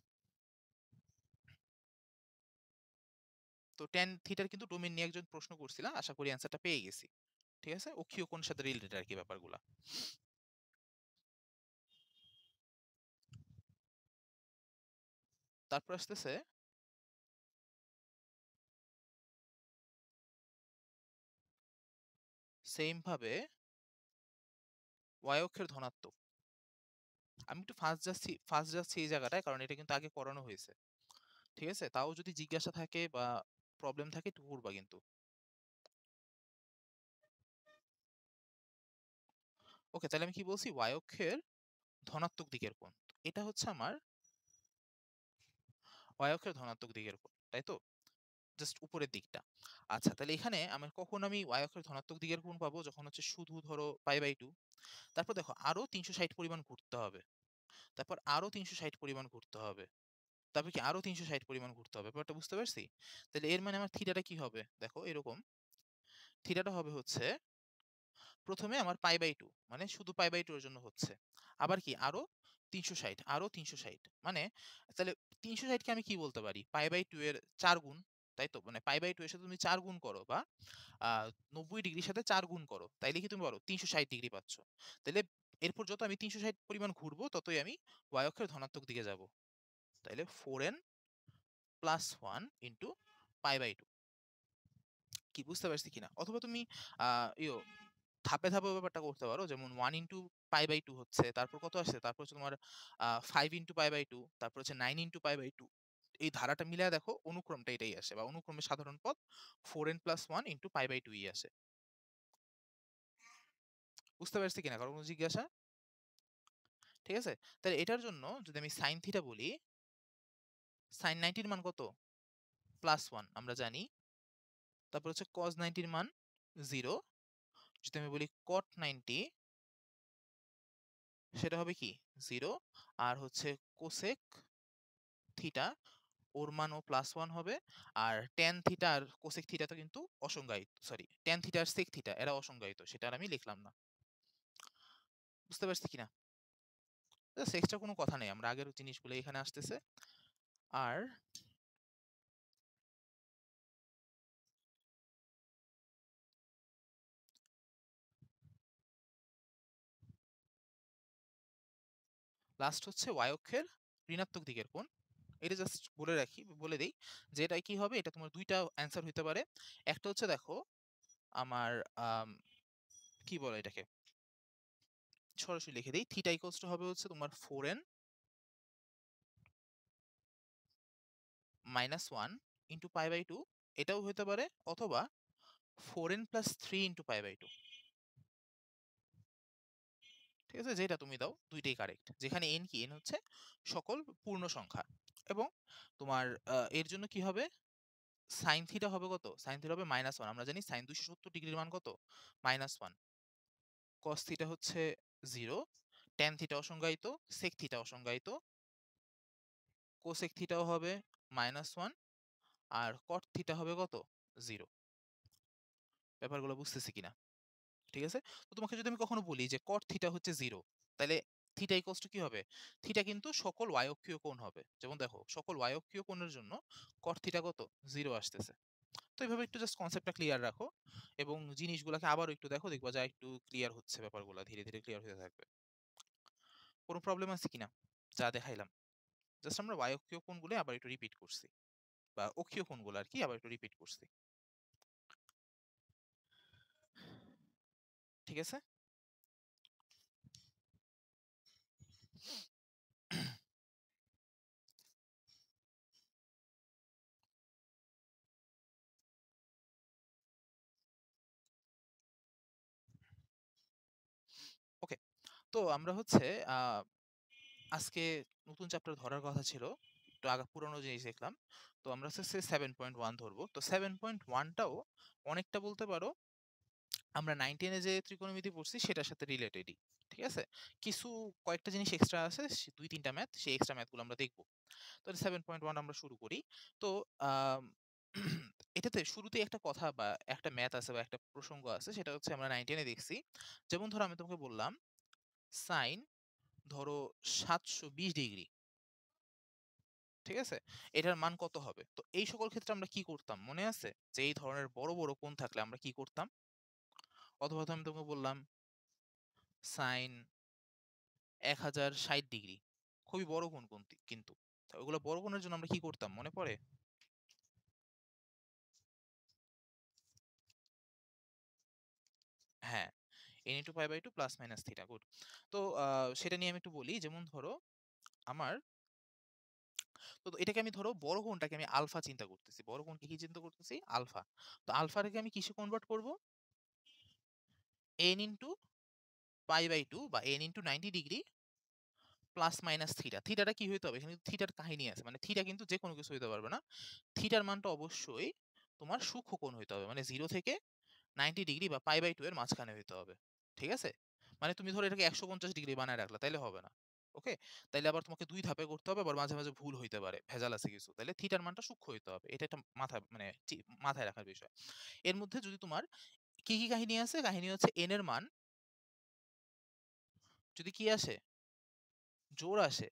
তো ট্যান থিটার কিন্তু ডোমেন নিয়ে একজন প্রশ্ন করছিলাম, আশা করি অ্যান্সারটা পেয়ে গেছি। ঠিক আছে, অক্ষীয় কোণ সাথে রিলেটেড আর কি ব্যাপারগুলা। তারপর আসতেছে সেম ভাবে ওয়াই অক্ষের ধনাত্মক। আমি একটু ফার্স্ট যাচ্ছি এই জায়গাটায়, কারণ এটা কিন্তু আগে করানো হয়েছে। ঠিক আছে, তাও যদি জিজ্ঞাসা থাকে বা প্রবলেম থাকে একটু করবা কিন্তু। ওকে, তাহলে আমি কি বলছি? y অক্ষের ধনাত্মক দিকের কোণ। এটা হচ্ছে আমার y অক্ষের ধনাত্মক দিকের কোণ, তাই তো? জাস্ট উপরের দিকটা। আচ্ছা, তাহলে এখানে কখন আমি y অক্ষের ধনাত্মক দিকের কোণ পাবো? যখন হচ্ছে শুধু ধরো π/2। তারপর দেখো আরো 360 পরিমাণ ঘুরতে হবে। তারপর আরো 360 পরিমাণ ঘুরতে হবে। তারপর কি আরো 360 পরিমাণ ঘুরতে হবে। ব্যাপারটা বুঝতে পারছি? তাহলে এর মানে আমার থিটাটা কি হবে? দেখো এরকম। থিটাটা হবে হচ্ছে, প্রথমে আমার π/2 মানে শুধু π/2 এর জন্য হচ্ছে। আবার কি আরো 360, আরো 360 মানে, তাহলে 360 কে আমি কি বলতে পারি? π/2 এর 4 গুণ, তাই তো? মানে π/2 এর সাথে তুমি 4 গুণ করো, বা 90 ডিগ্রির সাথে 4 গুণ করো। তাইলে কি তুমি পারো 360 ডিগ্রি পাচ্ছ। তাইলে এরপর যত আমি 360 পরিমাণ ঘুরবো, ততই আমি y অক্ষের ধনাত্মক দিকে যাব। তাইলে 4n প্লাস 1 ইন্টু π/2। কি বুঝতে পারছি কিনা? অথবা তুমি ধাপে ধাপে ব্যাপারটা করতে পারো, যেমন 1 ইন্টু π/2 হচ্ছে, তারপর কত আসছে, তারপর হচ্ছে তোমার 5 ইন্টু π/2, তারপর হচ্ছে 9 ইন্টু π/2। এই ধারাটা মিলায় দেখো, অনুক্রমটা এটাই আসে, বা অনুক্রমের সাধারণ পদ 4n প্লাস 1 ইন্টু π/2 ই আসে। বুঝতে পারছি কিনা? কারো কোনো জিজ্ঞাসা? ঠিক আছে, তাহলে এটার জন্য যদি আমি সাইন থিটা বলি, সাইন 90 এর মান কত? প্লাস 1 আমরা জানি। তারপর হচ্ছে কজ 90 এর মান 0। যদি আমি বলি কট 90, সেটা হবে কি 0। আর হচ্ছে কোসেক থিটা, ওর মানও প্লাস 1 হবে। আর ট্যান থিটা আর কোসেক থিটা তো কিন্তু অসংজ্ঞায়িত, সরি, ট্যান থিটা আর সেক থিটা এরা অসংজ্ঞায়িত, সেটা আর আমি লিখলাম না। বুঝতে পারছি কিনা? এক্সট্রা কোনো কথা নেই, আমরা আগের জিনিসগুলো এখানে আসতেছে। আর লাস্ট হচ্ছে y অক্ষের ঋণাত্মক দিকের কোণ। এটা জাস্ট বলে রাখি, বলে দেই যে এটা কি হবে। এটা তোমার দুইটা অ্যান্সার হইতে পারে। একটা হচ্ছে দেখো আমার কি বলে এটাকে, সরাসরি লিখে দেই, থিটা ইকুয়ালস টু হবে হচ্ছে তোমার 4n মাইনাস 1 ইন্টু π/2। এটাও হতে পারে, অথবা 4n প্লাস 3 ইন্টু π/2। ঠিক আছে, যেটা তুমি দাও দুইটাই কারেক্ট। যেখানে n কি, n হচ্ছে সকল পূর্ণ সংখ্যা। এবং তোমার এর জন্য কি হবে, সাইন থিটা হবে কত? সাইন থিটা হবে মাইনাস 1। আমরা জানি সাইন 270 ডিগ্রির মান কত? মাইনাস 1। কস থিটা হচ্ছে 0। ট্যান থিটা অসংজ্ঞায়িত, সেক থিটা অসংজ্ঞায়িত, কোসেক থিটাও হবে মাইনাস 1। আর কট থিটা হবে কত? 0। ব্যাপারগুলো বুঝতেছি কিনা? ঠিক আছে, তো তোমাকে যদি আমি কখনো বলি যে কট থিটা হচ্ছে 0, তাহলে থিটা ইকুয়ালস টু কি হবে? থিটা কিন্তু সকল y অক্ষীয় কোণ হবে। যেমন দেখো, সকল y অক্ষীয় কোণের জন্য কট থিটা কত? 0 আসতেছে। তো এইভাবে একটু জাস্ট কনসেপ্টটা ক্লিয়ার রাখো, এবং জিনিসগুলোকে আবারও একটু দেখো, দেখবা যা একটু ক্লিয়ার হচ্ছে, ব্যাপারগুলো ধীরে ধীরে ক্লিয়ার হতে থাকবে। কোনো প্রবলেম আছে কিনা যা দেখাইলাম? জাস্ট আমরা y অক্ষীয় কোণগুলো আবার একটু রিপিট করছি, বা অক্ষীয় কোণগুলো আর কি আবার একটু রিপিট করছি। ঠিক আছে, ওকে। তো আমরা হচ্ছে আহ আজকে নতুন চ্যাপ্টার ধরার কথা ছিল, একটু আগে পুরোনো জিনিস দেখলাম। তো আমরা হচ্ছে 7.1 ধরবো। তো 7.1টাও অনেকটা বলতে পারো আমরা 9-10 যে ত্রিকোণমিতি পড়ছি সেটার সাথে রিলেটেডই। ঠিক আছে, কিছু কয়েকটা জিনিস এক্সট্রা আছে, 2-3টা ম্যাথ, সেই এক্সট্রা ম্যাথগুলো আমরা দেখবো। তো 7.1 আমরা শুরু করি। তো আম, এটাতে শুরুতেই একটা কথা বা একটা ম্যাথ আছে বা একটা প্রসঙ্গ আছে, সেটা হচ্ছে আমরা 9-10 দেখছি। যেমন ধরো আমি তোমাকে বললাম সাইন ধরো 720 ডিগ্রি, ঠিক আছে, এটার মান কত হবে? তো এই সকল ক্ষেত্রে আমরা কি করতাম মনে আছে? যে এই ধরনের বড় বড় কোণ থাকলে আমরা কি করতাম? অথবা তো আমি তোমাকে বললাম সাইন 1060 ডিগ্রি, খুবই বড় কোণ কিন্তু তো ওগুলো বড় কোণের জন্য আমরা কি করতাম মনে পড়ে? হ্যাঁ, n into π/2 plus minus theta, good. তো সেটা নিয়ে আমি একটু বলি। যেমন ধরো আমার, তো এটাকে আমি ধরো বড় কোণটাকে আমি আলফা চিন্তা করতেছি, বড় কোণকে কি চিন্তা করতেছি? আলফা। তো আলফাটাকে আমি কিসে কনভার্ট করব? n ইন্টু π/2 বা n * 90 degree plus minus theta. থিটাটা কি হইতে হবে? এখানে কিন্তু থিটার কাহিনী আছে। মানে থিটা কিন্তু যেকোনো কিছু হইতে পারবে না। থিটার মানটা অবশ্যই তোমার সূক্ষ্ম কোণ হইতে হবে। মানে 0 থেকে 90 ডিগ্রি বা π/2 এর মাঝখানে হইতে হবে। ঠিক আছে? মানে তুমি ধরো এটাকে 150 ডিগ্রি বানায় রাখলা, তাইলে হবে না। ওকে? তাইলে আবার তোমাকে ২ ধাপে করতে হবে, আবার মাঝে, মাঝে ভুল হইতে পারে। ভেজাল আছে কিছু। তাইলে থিটার মানটা সূক্ষ্ম হইতে হবে। এটা একটা মানে মাথায় রাখার বিষয়। এর মধ্যে যদি তোমার কি কাহিনী আছে? কাহিনী হচ্ছে n এর মান যদি কি আসে? জোড় আসে,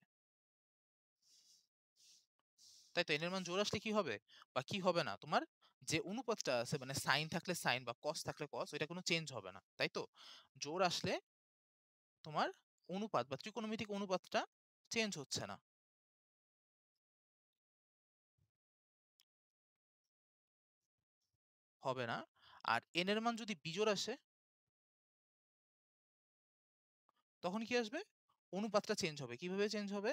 তাই তো? n এর মান জোড় আসলে কি হবে? বা কি হবে না? তোমার যে অনুপাতটা আছে, মানে সাইন থাকলে সাইন বা কস থাকলে কস, ওইটা কোনো চেঞ্জ হবে না। তাই তো? জোড় আসলে তোমার অনুপাত বা ত্রিকোণমিতিক অনুপাতটা চেঞ্জ হচ্ছে না। হবে না। আর n এর মান যদি বিজোড় আসে, তখন কি আসবে? অনুপাতটা চেঞ্জ হবে। কিভাবে চেঞ্জ হবে?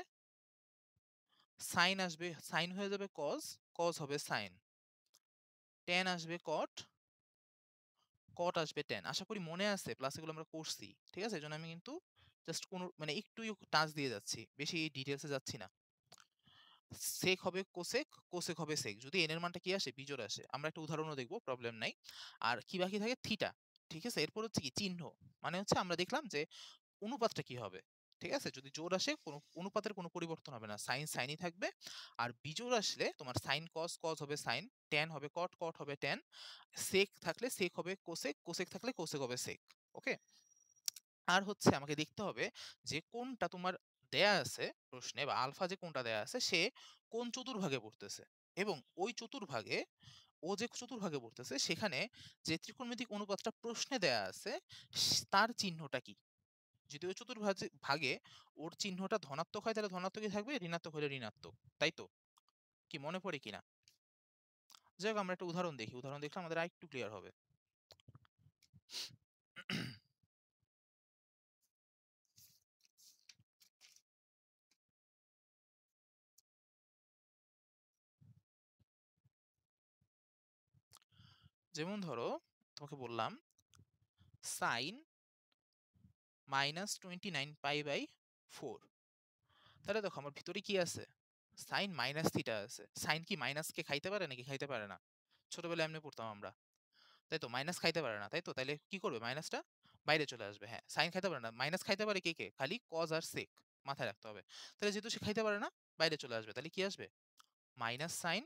সাইন আসবে, সাইন হয়ে যাবে কস, কস হবে সাইন। ট্যান আসবে কট, কট আসবে ট্যান। আশা করি মনে আছে, প্লাস এগুলো আমরা করছি। ঠিক আছে? এজন্য আমি কিন্তু জাস্ট কোনো মানে একটু টাচ দিয়ে যাচ্ছি। বেশি ডিটেইলসে যাচ্ছি না। সেক হবে কোসেক, কোসেক হবে সেক। যদি n এর মানটা কি আসে? বিজোড় আসে। আমরা একটা উদাহরণও দেখব, প্রবলেম নাই। আর কি বাকি থাকে? থিটা। ঠিক আছে? এরপর হচ্ছে কি? চিহ্ন। মানে হচ্ছে আমরা দেখলাম যে অনুপাতটা কি হবে? ঠিক আছে? যদি জোড় আসে কোনো অনুপাতের কোনো পরিবর্তন হবে না। সাইন সাইনই থাকবে। আর বিজোড় আসলে তোমার সাইন কস, কস হবে সাইন, ট্যান হবে কট, কট হবে ট্যান। সেক থাকলে সেক হবে কোসেক, কোসেক থাকলে কোসেক হবে সেক। ওকে? আর হচ্ছে আমাকে দেখতে হবে যে কোনটা তোমার দেয়া আছে প্রশ্নে, বা আলফা যে কোনটা দেয়া আছে সে কোন চতুর্ভাগে পড়তেছে, এবং ওই চতুর্ভাগে ও যে চতুর্ভাগে পড়তেছে সেখানে যে ত্রিকোণমিতিক অনুপাতটা প্রশ্নে দেয়া আছে তার চিহ্নটা কি। যদি ওই চতুর্ভাগে ভাগে ওর চিহ্নটা ধনাত্মক হয় তাহলে ধনাত্মকই থাকবে, ঋণাত্মক হলে ঋণাত্মক। তাই তো? কি মনে পড়ে কিনা? যাই হোক, আমরা একটা উদাহরণ দেখি। উদাহরণ দেখলে আমাদের আরেকটু ক্লিয়ার হবে। যেমন ধরো তোমাকে বললাম সাইন -29π/4। তাহলে দেখো আমার ভিতরে কি আছে? সাইন মাইনাস থিটা আছে। সাইন কি মাইনাসকে খাইতে পারে নাকি? খাইতে পারে না। ছোটবেলায় এমনি পড়তাম আমরা। তাই তো? মাইনাস খাইতে পারে না। তাই তো? তাইলে কি করবে? মাইনাসটা বাইরে চলে আসবে। হ্যাঁ, সাইন খাইতে পারে না। মাইনাস খাইতে পারে কে? খালি কজ আর সেক। মাথায় রাখতে হবে। তাহলে যেহেতু সে খাইতে পারে না, বাইরে চলে আসবে। তাহলে কি আসবে? Minus sine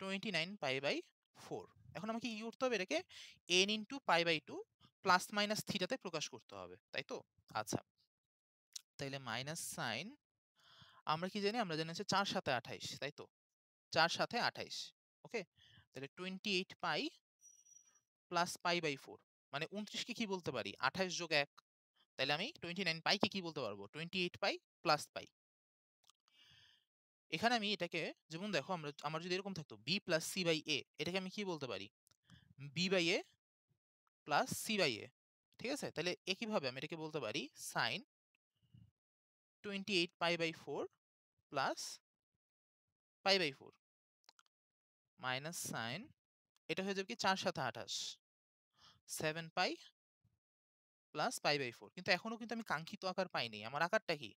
29π/4। এখন আমাকে কি করতে হবে? এটাকে n * π/2 প্লাস মাইনাস থিটাতে প্রকাশ করতে হবে। তাই তো? আচ্ছা। তাইলে মাইনাস সাইন, আমরা কি জানি? আমরা জানি হচ্ছে ৪ × ৭ = ২৮। তাই তো? ৪ × ৭ = ২৮। ওকে? তাহলে 28 পাই প্লাস π/4। মানে 29 কে কি বলতে পারি? ২৮ যোগ ১। তাইলে আমি 29 পাই কে কি বলতে পারবো? 28 পাই প্লাস পাই। এখানে আমি এটাকে, যেমন দেখো আমার যদি এরকম থাকতো b প্লাস c/a, এটাকে আমি কি বলতে পারি? b/a plus c/a। ঠিক আছে? তাহলে একইভাবে আমি এটাকে বলতে পারি sin 28 π/4 প্লাস π/4 মাইনাস সাইন, এটা হয়ে যাবে কি ৪ × ৭ = ২৮, 7 পাই প্লাস π/4। কিন্তু এখনো কিন্তু আমি কাঙ্ক্ষিত আকার পাইনি। আমার আকারটা কি?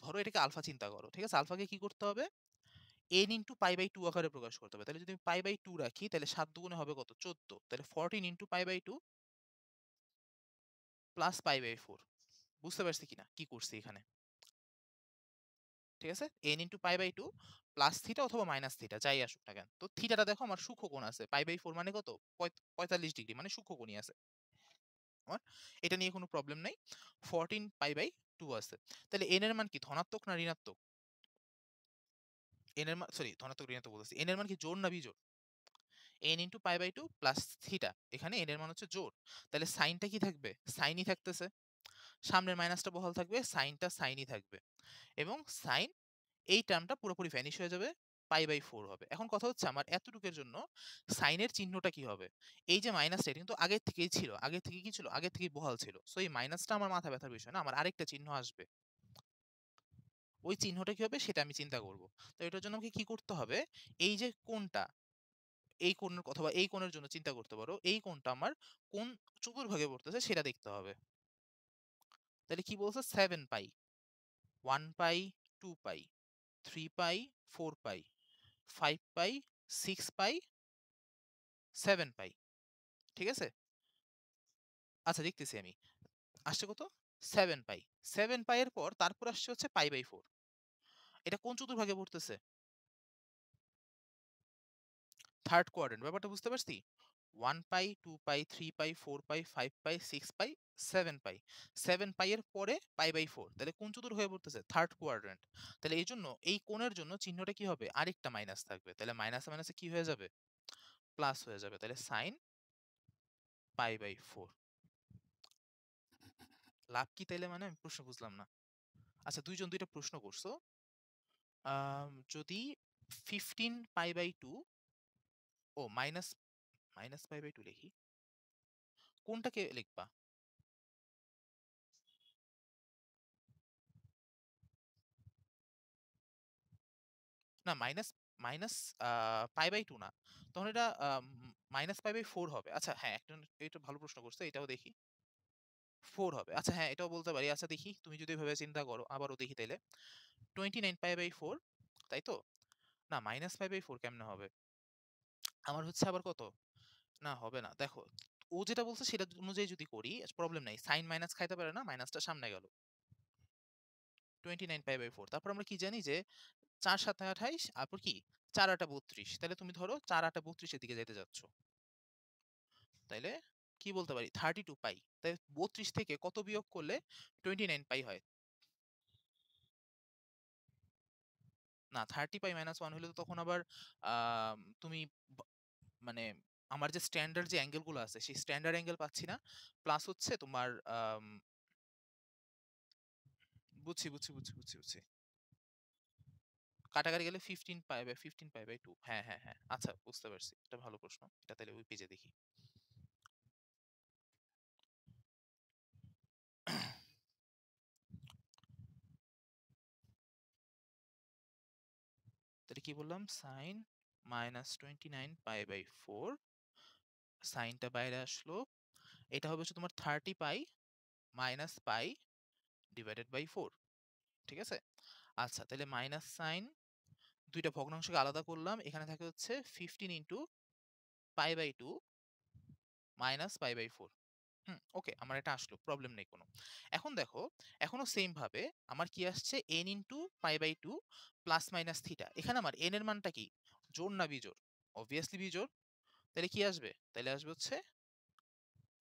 ধরো এটাকে আলফা চিন্তা করো। ঠিক আছে? আলফাকে কি করতে হবে? n * π/2 আকারে প্রকাশ করতে হবে। তাহলে যদি আমি π/2 রাখি, তাহলে ৭ দুগুণে হবে কত? ১৪। তাহলে 14 * π/2 প্লাস π/4। বুঝতে পারছি কিনা কি করছি এখানে? ঠিক আছে? n * π/2 প্লাস থিটা অথবা মাইনাস থিটা যাই আসুক না কেন। তো থিটাটা দেখো আমার সূক্ষ্ম কোণ আছে। π/4 মানে কত? ৪৫ ডিগ্রি, মানে সূক্ষ্ম কোণই আছে। আমার এটা নিয়ে কোনো প্রবলেম নাই। 14 π/2 আছে। তাহলে n এর মান কি? ধনাত্মক না ঋণাত্মক? n এর মান, সরি, ধনাত্মক ঋণাত্মক বলতেছি। n এর মান কি জোড় না বিজোড়? n * π/2 plus theta. এখানে n এর মান হচ্ছে জোড়। তাহলে সাইনটা কি থাকবে? সাইনই থাকতেছে। সামনের মাইনাসটা বহাল থাকবে, সাইনটা সাইনই থাকবে। এবং সাইন এই টার্মটা পুরোপুরি ভ্যানিশ হয়ে যাবে, π/4 হবে। এখন কথা হচ্ছে আমার এতটুকের জন্য সাইনের চিহ্নটা কি হবে? এই যে মাইনাসটা, এটা কিন্তু আগের থেকেই ছিল। আগের থেকে কি ছিল? আগের থেকেই বহাল ছিল। সো এই মাইনাসটা আমার মাথা ব্যথার বিষয় না। আমার আরেকটা চিহ্ন আসবে। ওই চিহ্নটা কি হবে সেটা আমি চিন্তা করব। তো এটার জন্য আমাকে কি করতে হবে? এই যে কোণটা, এই কোণের অথবা এই কোণের জন্য চিন্তা করতে পারো, এই কোণটা আমার কোন চতুর্ভাগে পড়তেছে সেটা দেখতে হবে। তাহলে কি বলছে? 7 পাই, 1 পাই, 2 পাই, 3 পাই, 4 পাই, 5 পাই, 6 পাই, 7 পাই। ঠিক আছে? আচ্ছা দেখতেছি আমি। আসছে কত? 7 পাই। 7 পাই এর পর তারপর আসছে হচ্ছে পাই বাই 4। এটা কোন চতুর্ভাগে পড়তেছে? Third quadrant. ব্যাপারটা বুঝতে পারছি? 1 পাই, 2 পাই, 3 পাই, 4 পাই, 5 পাই, 6 পাই, 7 পাই। 7 পাই এর পরে পাই বাই 4। তাহলে কোন চতুর্ভাগে পড়তেছে? Third quadrant. তাহলে এইজন্য এই কোণের জন্য চিহ্নটা কি হবে? আরেকটা মাইনাস থাকবে। তাহলে মাইনাসে মাইনাসে কি হয়ে যাবে? প্লাস হয়ে যাবে। তাহলে সাইন পাই বাই 4। লাভ কি তাইলে মানে? আমি প্রশ্ন বুঝলাম না। আচ্ছা ২ জন ২ টা প্রশ্ন করছো। যদি 15 পাই বাই 2 ও মাইনাস মাইনাস পাই বাই 2 লিখি। কোনটাকে লিখবা? না মাইনাস মাইনাস পাই বাই 2 না। তখন এটা মাইনাস পাই বাই 4 হবে। আচ্ছা হ্যাঁ, এটা ভালো প্রশ্ন করছো। এটাও দেখি। 4 হবে। আচ্ছা হ্যাঁ, এটাও বলতে পারি। আচ্ছা দেখি তুমি যদি এভাবে চিন্তা করো, আবারও দেখি তাইলে। 29 পাই বাই 4, তাই তো? না মাইনাস পাই বাই 4 কেমনে হবে? আমার হচ্ছে আবার কত? না হবে না। দেখো, ও যেটা বলছে সেটা অনুযায়ী যদি করি প্রবলেম নাই। সাইন মাইনাস খাইতে পারে না, মাইনাসটা সামনে গেল। 29 পাই বাই 4। তারপর আমরা কি জানি যে ৪ ৭ ২৮, তারপর কি ৪ ৮ ৩২। তাহলে তুমি ধরো ৪ ৮ ৩২ এর দিকে যাইতে যাচ্ছ। তাইলে কি বলতে পারি? 32 পাই। তাই ৩২ থেকে কত বিয়োগ করলে 29 পাই হয়? না 30 পাই মাইনাস 1 হলে তো তখন আবার তুমি ব- মানে আমার যে স্ট্যান্ডার্ড যে অ্যাঙ্গেল গুলো আছে সেই স্ট্যান্ডার্ড অ্যাঙ্গেল পাচ্ছি না। প্লাস হচ্ছে তোমার বুঝছি বুঝছি বুঝছি বুঝছি বুঝছি। কাটাকাটি গেলে 15 পাই বাই 15 পাই বাই 2। হ্যাঁ হ্যাঁ হ্যাঁ, আচ্ছা বুঝতে পারছি। এটা ভালো প্রশ্ন। এটা তাহলে ওই পেজে দেখি। তাহলে কি বললাম? সাইন -29 পাই বাই 4, সাইনটা বাইরে আসলো। এটা হবে হচ্ছে তোমার 30 পাই মাইনাস পাই ডিভাইডেড বাই 4। ঠিক আছে? আচ্ছা তাহলে মাইনাস সাইন, দুইটা ভগ্নাংশকে আলাদা করলাম। এখানে থাকে হচ্ছে 15 into pi by 2 minus pi by 4। Okay, আমার এটা আসলো, প্রবলেম নেই কোনো। এখন দেখো, এখনো সেম ভাবে আমার কি আসছে? n into pi by 2 plus minus theta. এখানে আমার n এর মানটা কি? জোড় না বিজোড়? অবভিয়াসলি বিজোড়। তাহলে কি আসবে? তাহলে আসবে হচ্ছে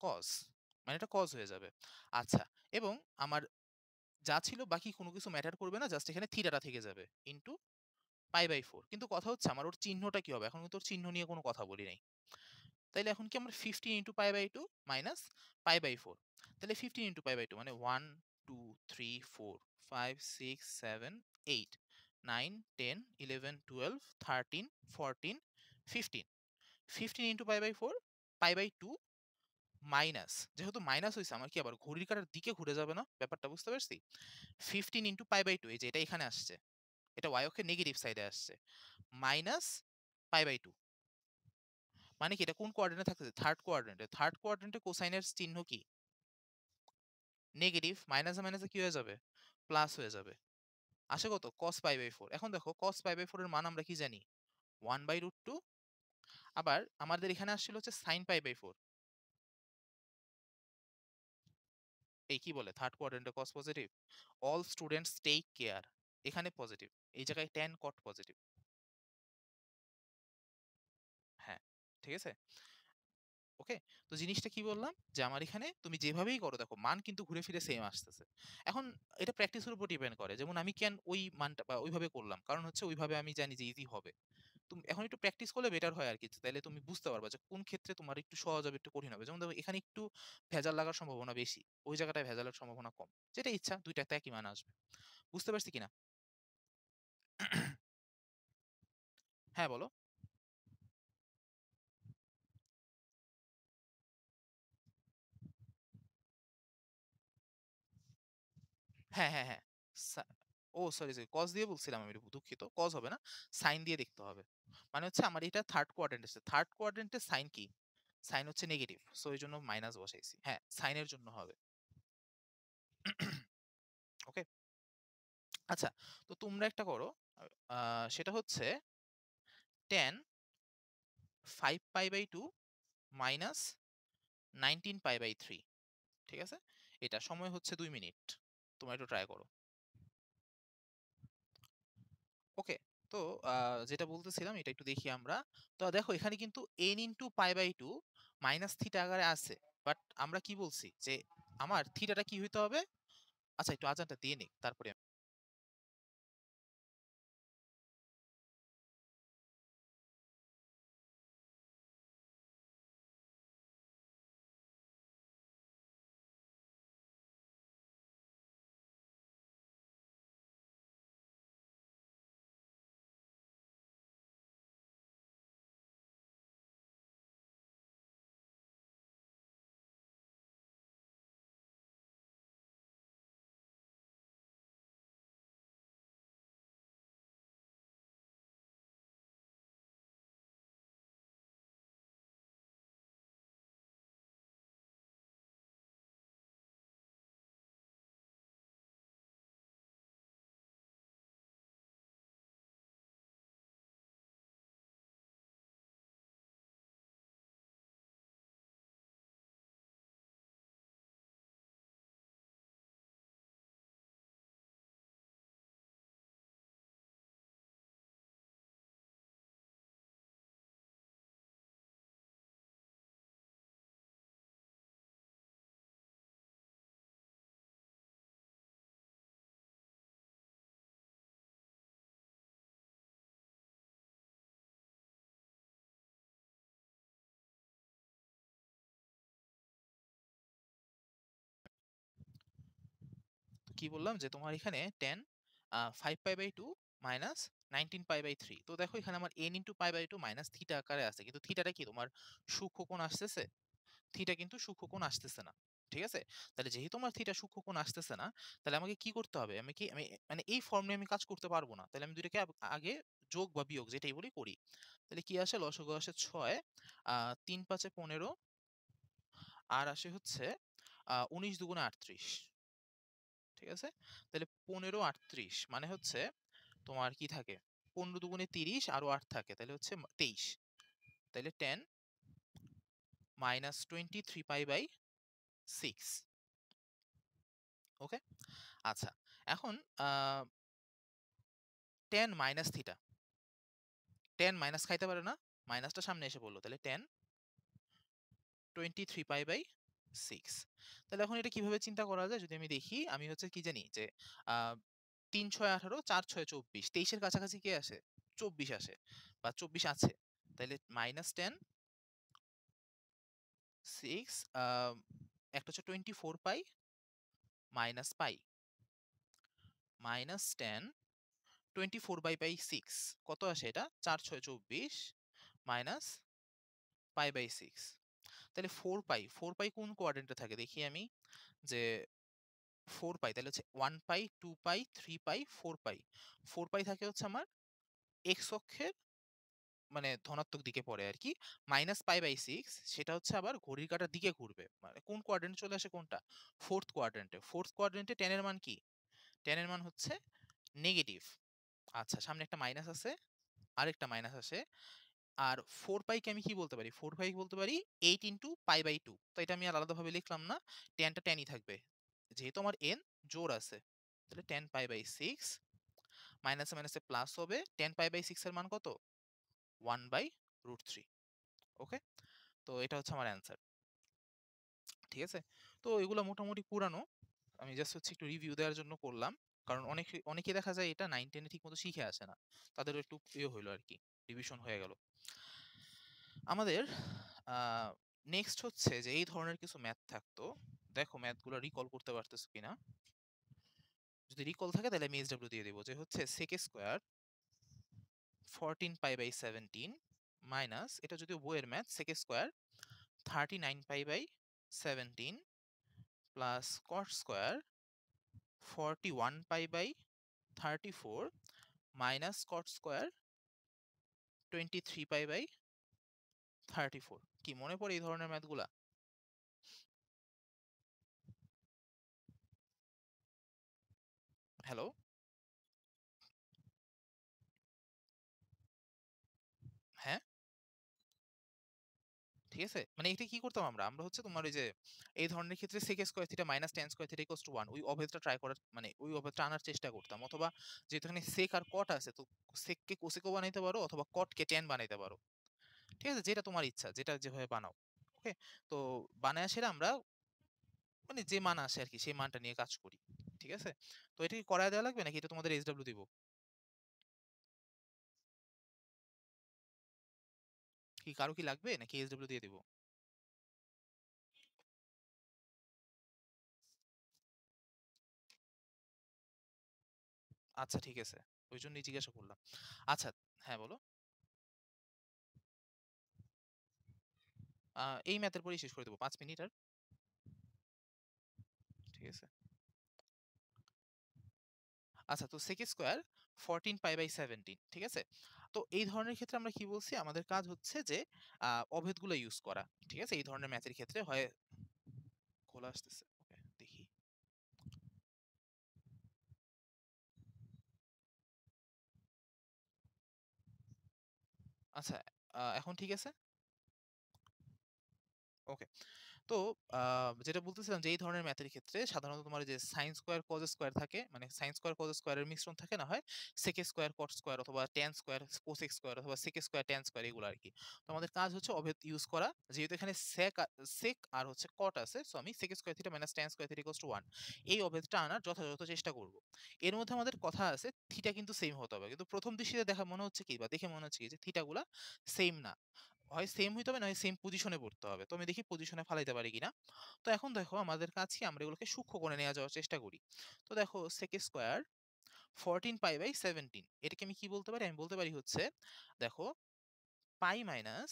কস, মানে এটা কস হয়ে যাবে। আচ্ছা, এবং আমার যা ছিল বাকি কোনো কিছু ম্যাটার করবে না, জাস্ট এখানে থিটাটা থেকে যাবে ইন্টু পাই বাই 4। কিন্তু কথা হচ্ছে আমার ওর চিহ্নটা কি হবে? এখন কিন্তু ওর চিহ্ন নিয়ে কোনো কথা বলি নাই। তাইলে এখন কি? আমরা 15 into pi by 2 minus pi by 4। তাহলে 15 ইন্টু পাই বাই 2 মানে 1 2 3 4 5 6 7 8 9 10 11 12 13 14 15। 15 into pi by 4 pi by 2 minus, যেহেতু মাইনাস হইছে আমার কি আবার ঘড়ির কাঁটার দিকে ঘুরে যাবে না? ব্যাপারটা বুঝতে পারছি? 15 ইন্টু পাই বাই 2, এই যে এটা এখানে আসছে, এটা y অক্ষের নেগেটিভ সাইডে আসছে, মাইনাস পাই বাই 2। মানে কি এটা কোন কোয়াড্রেন্টে থাকতেছে? থার্ড কোয়াড্রেন্টে। থার্ড কোয়াড্রেন্টে কোসাইনের চিহ্ন কি? নেগেটিভ। মাইনাসে মাইনাসে কি হয়ে যাবে? প্লাস হয়ে যাবে। আসে কত? cos pi by 4। এখন দেখো cos পাই বাই 4 এর মান আমরা কি জানি? 1 বাই রুট 2। আবার আমাদের এখানে আসছিল হচ্ছে sin পাই বাই 4। এই কি বলে? থার্ড কোয়াড্রেন্টে cos positive. All students take care. এখানে পজিটিভ। এই জায়গায় tan cot পজিটিভ। হ্যাঁ, ঠিক আছে? ওকে? তো জিনিসটা কি বললাম? যে আমার এখানে তুমি যেভাবেই করো দেখো মান কিন্তু ঘুরে ফিরে সেম আসতেছে। এখন এটা প্র্যাকটিসের উপর ডিপেন্ড করে। যেমন আমি কেন ওই মানটা বা ওইভাবে করলাম? কারণ হচ্ছে ওইভাবে আমি জানি যে ইজি হবে। তুমি এখন একটু প্র্যাকটিস করলে বেটার হয় আরকি। তাইলে তুমি বুঝতে পারবা যে কোন ক্ষেত্রে তোমার একটু সহজ হবে, একটু কঠিন হবে। যেমন দেখো এখানে একটু ভেজাল লাগার সম্ভাবনা বেশি। ওই জায়গাটায় ভেজালের সম্ভাবনা কম। যেটা ইচ্ছা ২ টাতে একই মান আসবে। বুঝতে পারছি কিনা? হ্যাঁ, বলো। হ্যাঁ, হ্যাঁ, হ্যাঁ। সা ও সরি, কজ দিয়ে বলছিলাম আমি, দুঃখিত। কজ হবে না, সাইন দিয়ে দেখতে হবে। মানে হচ্ছে আমার এটা থার্ড কোয়াড্রেন্ট আছে। থার্ড কোয়াড্রেন্টের সাইন কি? সাইন হচ্ছে নেগেটিভ। সো এইজন্য মাইনাস বসাইছি। হ্যাঁ, সাইনের জন্য হবে। ওকে? আচ্ছা, তো তোমরা একটা করো। সেটা হচ্ছে tan 5π/2 মাইনাস 19π/3। ঠিক আছে? এটা সময় হচ্ছে 2 মিনিট। তোমরা একটু ট্রাই করো। ওকে? তো যেটা বলতেছিলাম এটা একটু দেখি আমরা। তো দেখো এখানে কিন্তু n × π/2 মাইনাস থিটা আকারে আছে। বাট আমরা কি বলছি যে আমার থিটাটা কি হইতে হবে? আচ্ছা, একটু আজানটা দিয়ে নিই তারপরে। তো কি বললাম যে তোমার এখানে tan 5π/2 মাইনাস 19π/3। তো দেখো এখানে আমার n × π/2 মাইনাস থিটা আকারে আছে। কিন্তু থিটাটা কি তোমার সূক্ষ্মকোণ আসতেছে? থিটা কিন্তু সূক্ষ্মকোণ আসতেছে না। ঠিক আছে? তাহলে যেহেতু আমার থিটা সূক্ষ্মকোণ আসতেছে না, তাহলে আমাকে কি করতে হবে? আমি মানে এই ফর্ম নিয়ে আমি কাজ করতে পারবো না। তাহলে আমি দুইটাকে আগে যোগ বা বিয়োগ যেটাই বলি করি। তাহলে কি আসে? লসাগু আসে ৬, ৩ × ৫ = ১৫, আর আসে হচ্ছে ১৯ × ২ = ৩৮। ঠিক আছে? তাহলে ১৫ ৩৮ মানে হচ্ছে তোমার কি থাকে? ১৫ × ২ = ৩০, আরো ৮ থাকে। তাহলে হচ্ছে ২৩। তাহলে tan -23π/6। ওকে? আচ্ছা, এখন আ tan minus theta. tan minus খাইতে পারে না? মাইনাসটা সামনে এসে পড়ল। তাহলে tan 23π/6। তাহলে এখন এটা কিভাবে চিন্তা করা যায়? যদি আমি দেখি, আমি হচ্ছে কি জানি যে আ ৩ × ৬ = ১৮, ৪ × ৬ = ২৪। ২৩ এর কাছাকাছি কে আসে? ২৪ আসে বা ২৪ আছে। তাইলে মাইনাস tan 6, একটা হচ্ছে 24π মাইনাস পাই, মাইনাস tan 24/6 কত আসে এটা? ৪ × ৬ = ২৪ মাইনাস π/6। তাহলে 4π, 4π কোন কোয়াড্রেন্টে থাকে দেখি আমি, যে 4π তাহলে হচ্ছে 1π, 2π, 3π, 4π। 4π থাকে হচ্ছে আমার এক্স অক্ষের মানে ধনাত্মক দিকে পড়ে আরকি। মাইনাস π/6 সেটা হচ্ছে আবার ঘড়ির কাঁটার দিকে ঘুরবে। মানে কোন কোয়াড্রেন্টে চলে আসে কোনটা? 4th কোয়াড্রেন্টে। 4th কোয়াড্রেন্টে tan এর মান কি? tan এর মান হচ্ছে নেগেটিভ। আচ্ছা, সামনে একটা মাইনাস আছে, আরেকটা মাইনাস আসে। আর 4π কে আমি কি বলতে পারি? 4π কে বলতে পারি 8 × π/2। তো এটা আমি আর আলাদাভাবে লিখলাম না। tan টা tan ই থাকবে। যেহেতু আমার n জোড় আছে। তাহলে tan π/6 মাইনাসে মাইনাসে প্লাস হবে। tan π/6 এর মান কত? 1/√3। ওকে? তো এটা হচ্ছে আমার অ্যান্সার। ঠিক আছে? তো এগুলা মোটামুটি পুরানো। আমি জাস্ট হচ্ছে একটু রিভিউ দেওয়ার জন্য করলাম। কারণ অনেকেই দেখা যায় এটা 9, 10 এ ঠিকমতো শিখে আসে না। তাদেরও একটু হইলো আরকি। রিভিশন হয়ে গেল। আমাদের আ নেক্সট হচ্ছে যে এই ধরনের কিছু ম্যাথ থাকতো। দেখো ম্যাথগুলো রিকল করতে পারতেছো কিনা? যদি রিকল থাকে তাহলে আমি SW দিয়ে দিব। যে হচ্ছে sec স্কয়ার 14π/17 মাইনাস, এটা যদিও বইয়ের math, sec square 39π/17 plus cot square 41π/17 34 minus cot square 23 pi by 34। কি মনে পড়ে এই ধরনের ম্যাথগুলা? হ্যালো? হ্যাঁ? ঠিক আছে? মানে এটা কি করতাম আমরা? আমরা হচ্ছে তোমার ওই যে এই ধরনের ক্ষেত্রে sec square theta minus tan square theta equals to 1 ওই অভেদটা ট্রাই করার মানে ওই অভেদটা আনার চেষ্টা করতাম। অথবা যেহেতু এখানে sec আর cot আছে তো sec কে cosec ও বানাইতে পারো অথবা cot কে tan বানাইতে পারো। ঠিক আছে? যেটা তোমার ইচ্ছা, যেটা যেভাবে বানাও। ওকে? তো বানায়া সেরে আমরা মানে যে মান আসে আরকি সেই মানটা নিয়ে কাজ করি। ঠিক আছে? তো এটা কি করায় দেওয়া লাগবে নাকি এটা তোমাদের SW দিব? কি কারো কি লাগবে নাকি SW দিয়ে দিব? আচ্ছা ঠিক আছে। ওইজন্যই জিজ্ঞাসা করলাম। আচ্ছা, হ্যাঁ বলো। এই ম্যাথের পরেই শেষ করে দেব। ৫ মিনিট আর। ঠিক আছে? আচ্ছা তো sec স্কয়ার 14 পাই বাই 17 ঠিক আছে? তো এই ধরনের ক্ষেত্রে আমরা কি বলছি? আমাদের কাজ হচ্ছে যে অভেদগুলো ইউজ করা। ঠিক আছে? এই ধরনের ম্যাথের ক্ষেত্রে হয় খোলা আসতেছে। ওকে, দেখি। আচ্ছা, এখন ঠিক আছে? ওকে। তো যেটা বলতেছিলাম যে এই ধরনের ম্যাথের ক্ষেত্রে সাধারণত তোমার এই যে সাইন স্কোয়ার কজ স্কোয়ার থাকে মানে সাইন স্কোয়ার কজ স্কোয়ারের মিশ্রণ থাকে না হয় সেক স্কোয়ার কট স্কোয়ার অথবা ট্যান স্কোয়ার কোসেক স্কোয়ার অথবা সেক স্কোয়ার ট্যান স্কোয়ার এগুলো আর কি। তো আমাদের কাজ হচ্ছে অভেদ ইউজ করা যেহেতু এখানে সেক আর হচ্ছে কট আছে সো আমি sec square theta minus tan square theta equals to 1 এই অভেদটা আনার যথাযথ চেষ্টা করব। এর মধ্যে আমাদের কথা আছে থিটা কিন্তু সেম হতে হবে কিন্তু প্রথম দৃষ্টিতে দেখা মনে হচ্ছে কি বা দেখে মনে হচ্ছে কি যে থিটাগুলা সেম না, হয় সেম হইতে হবে না হয় সেম পজিশনে পড়তে হবে। তো আমি দেখি পজিশনে ফালাইতে পারি কিনা। তো এখন দেখো আমাদের কাছে আমরা এগুলোকে সূক্ষ্ম করে নেওয়া যাওয়ার চেষ্টা করি। তো দেখো sec স্কয়ার 14 পাই বাই 17 এটাকে আমি কি বলতে পারি? আমি বলতে পারি হচ্ছে দেখো পাই মাইনাস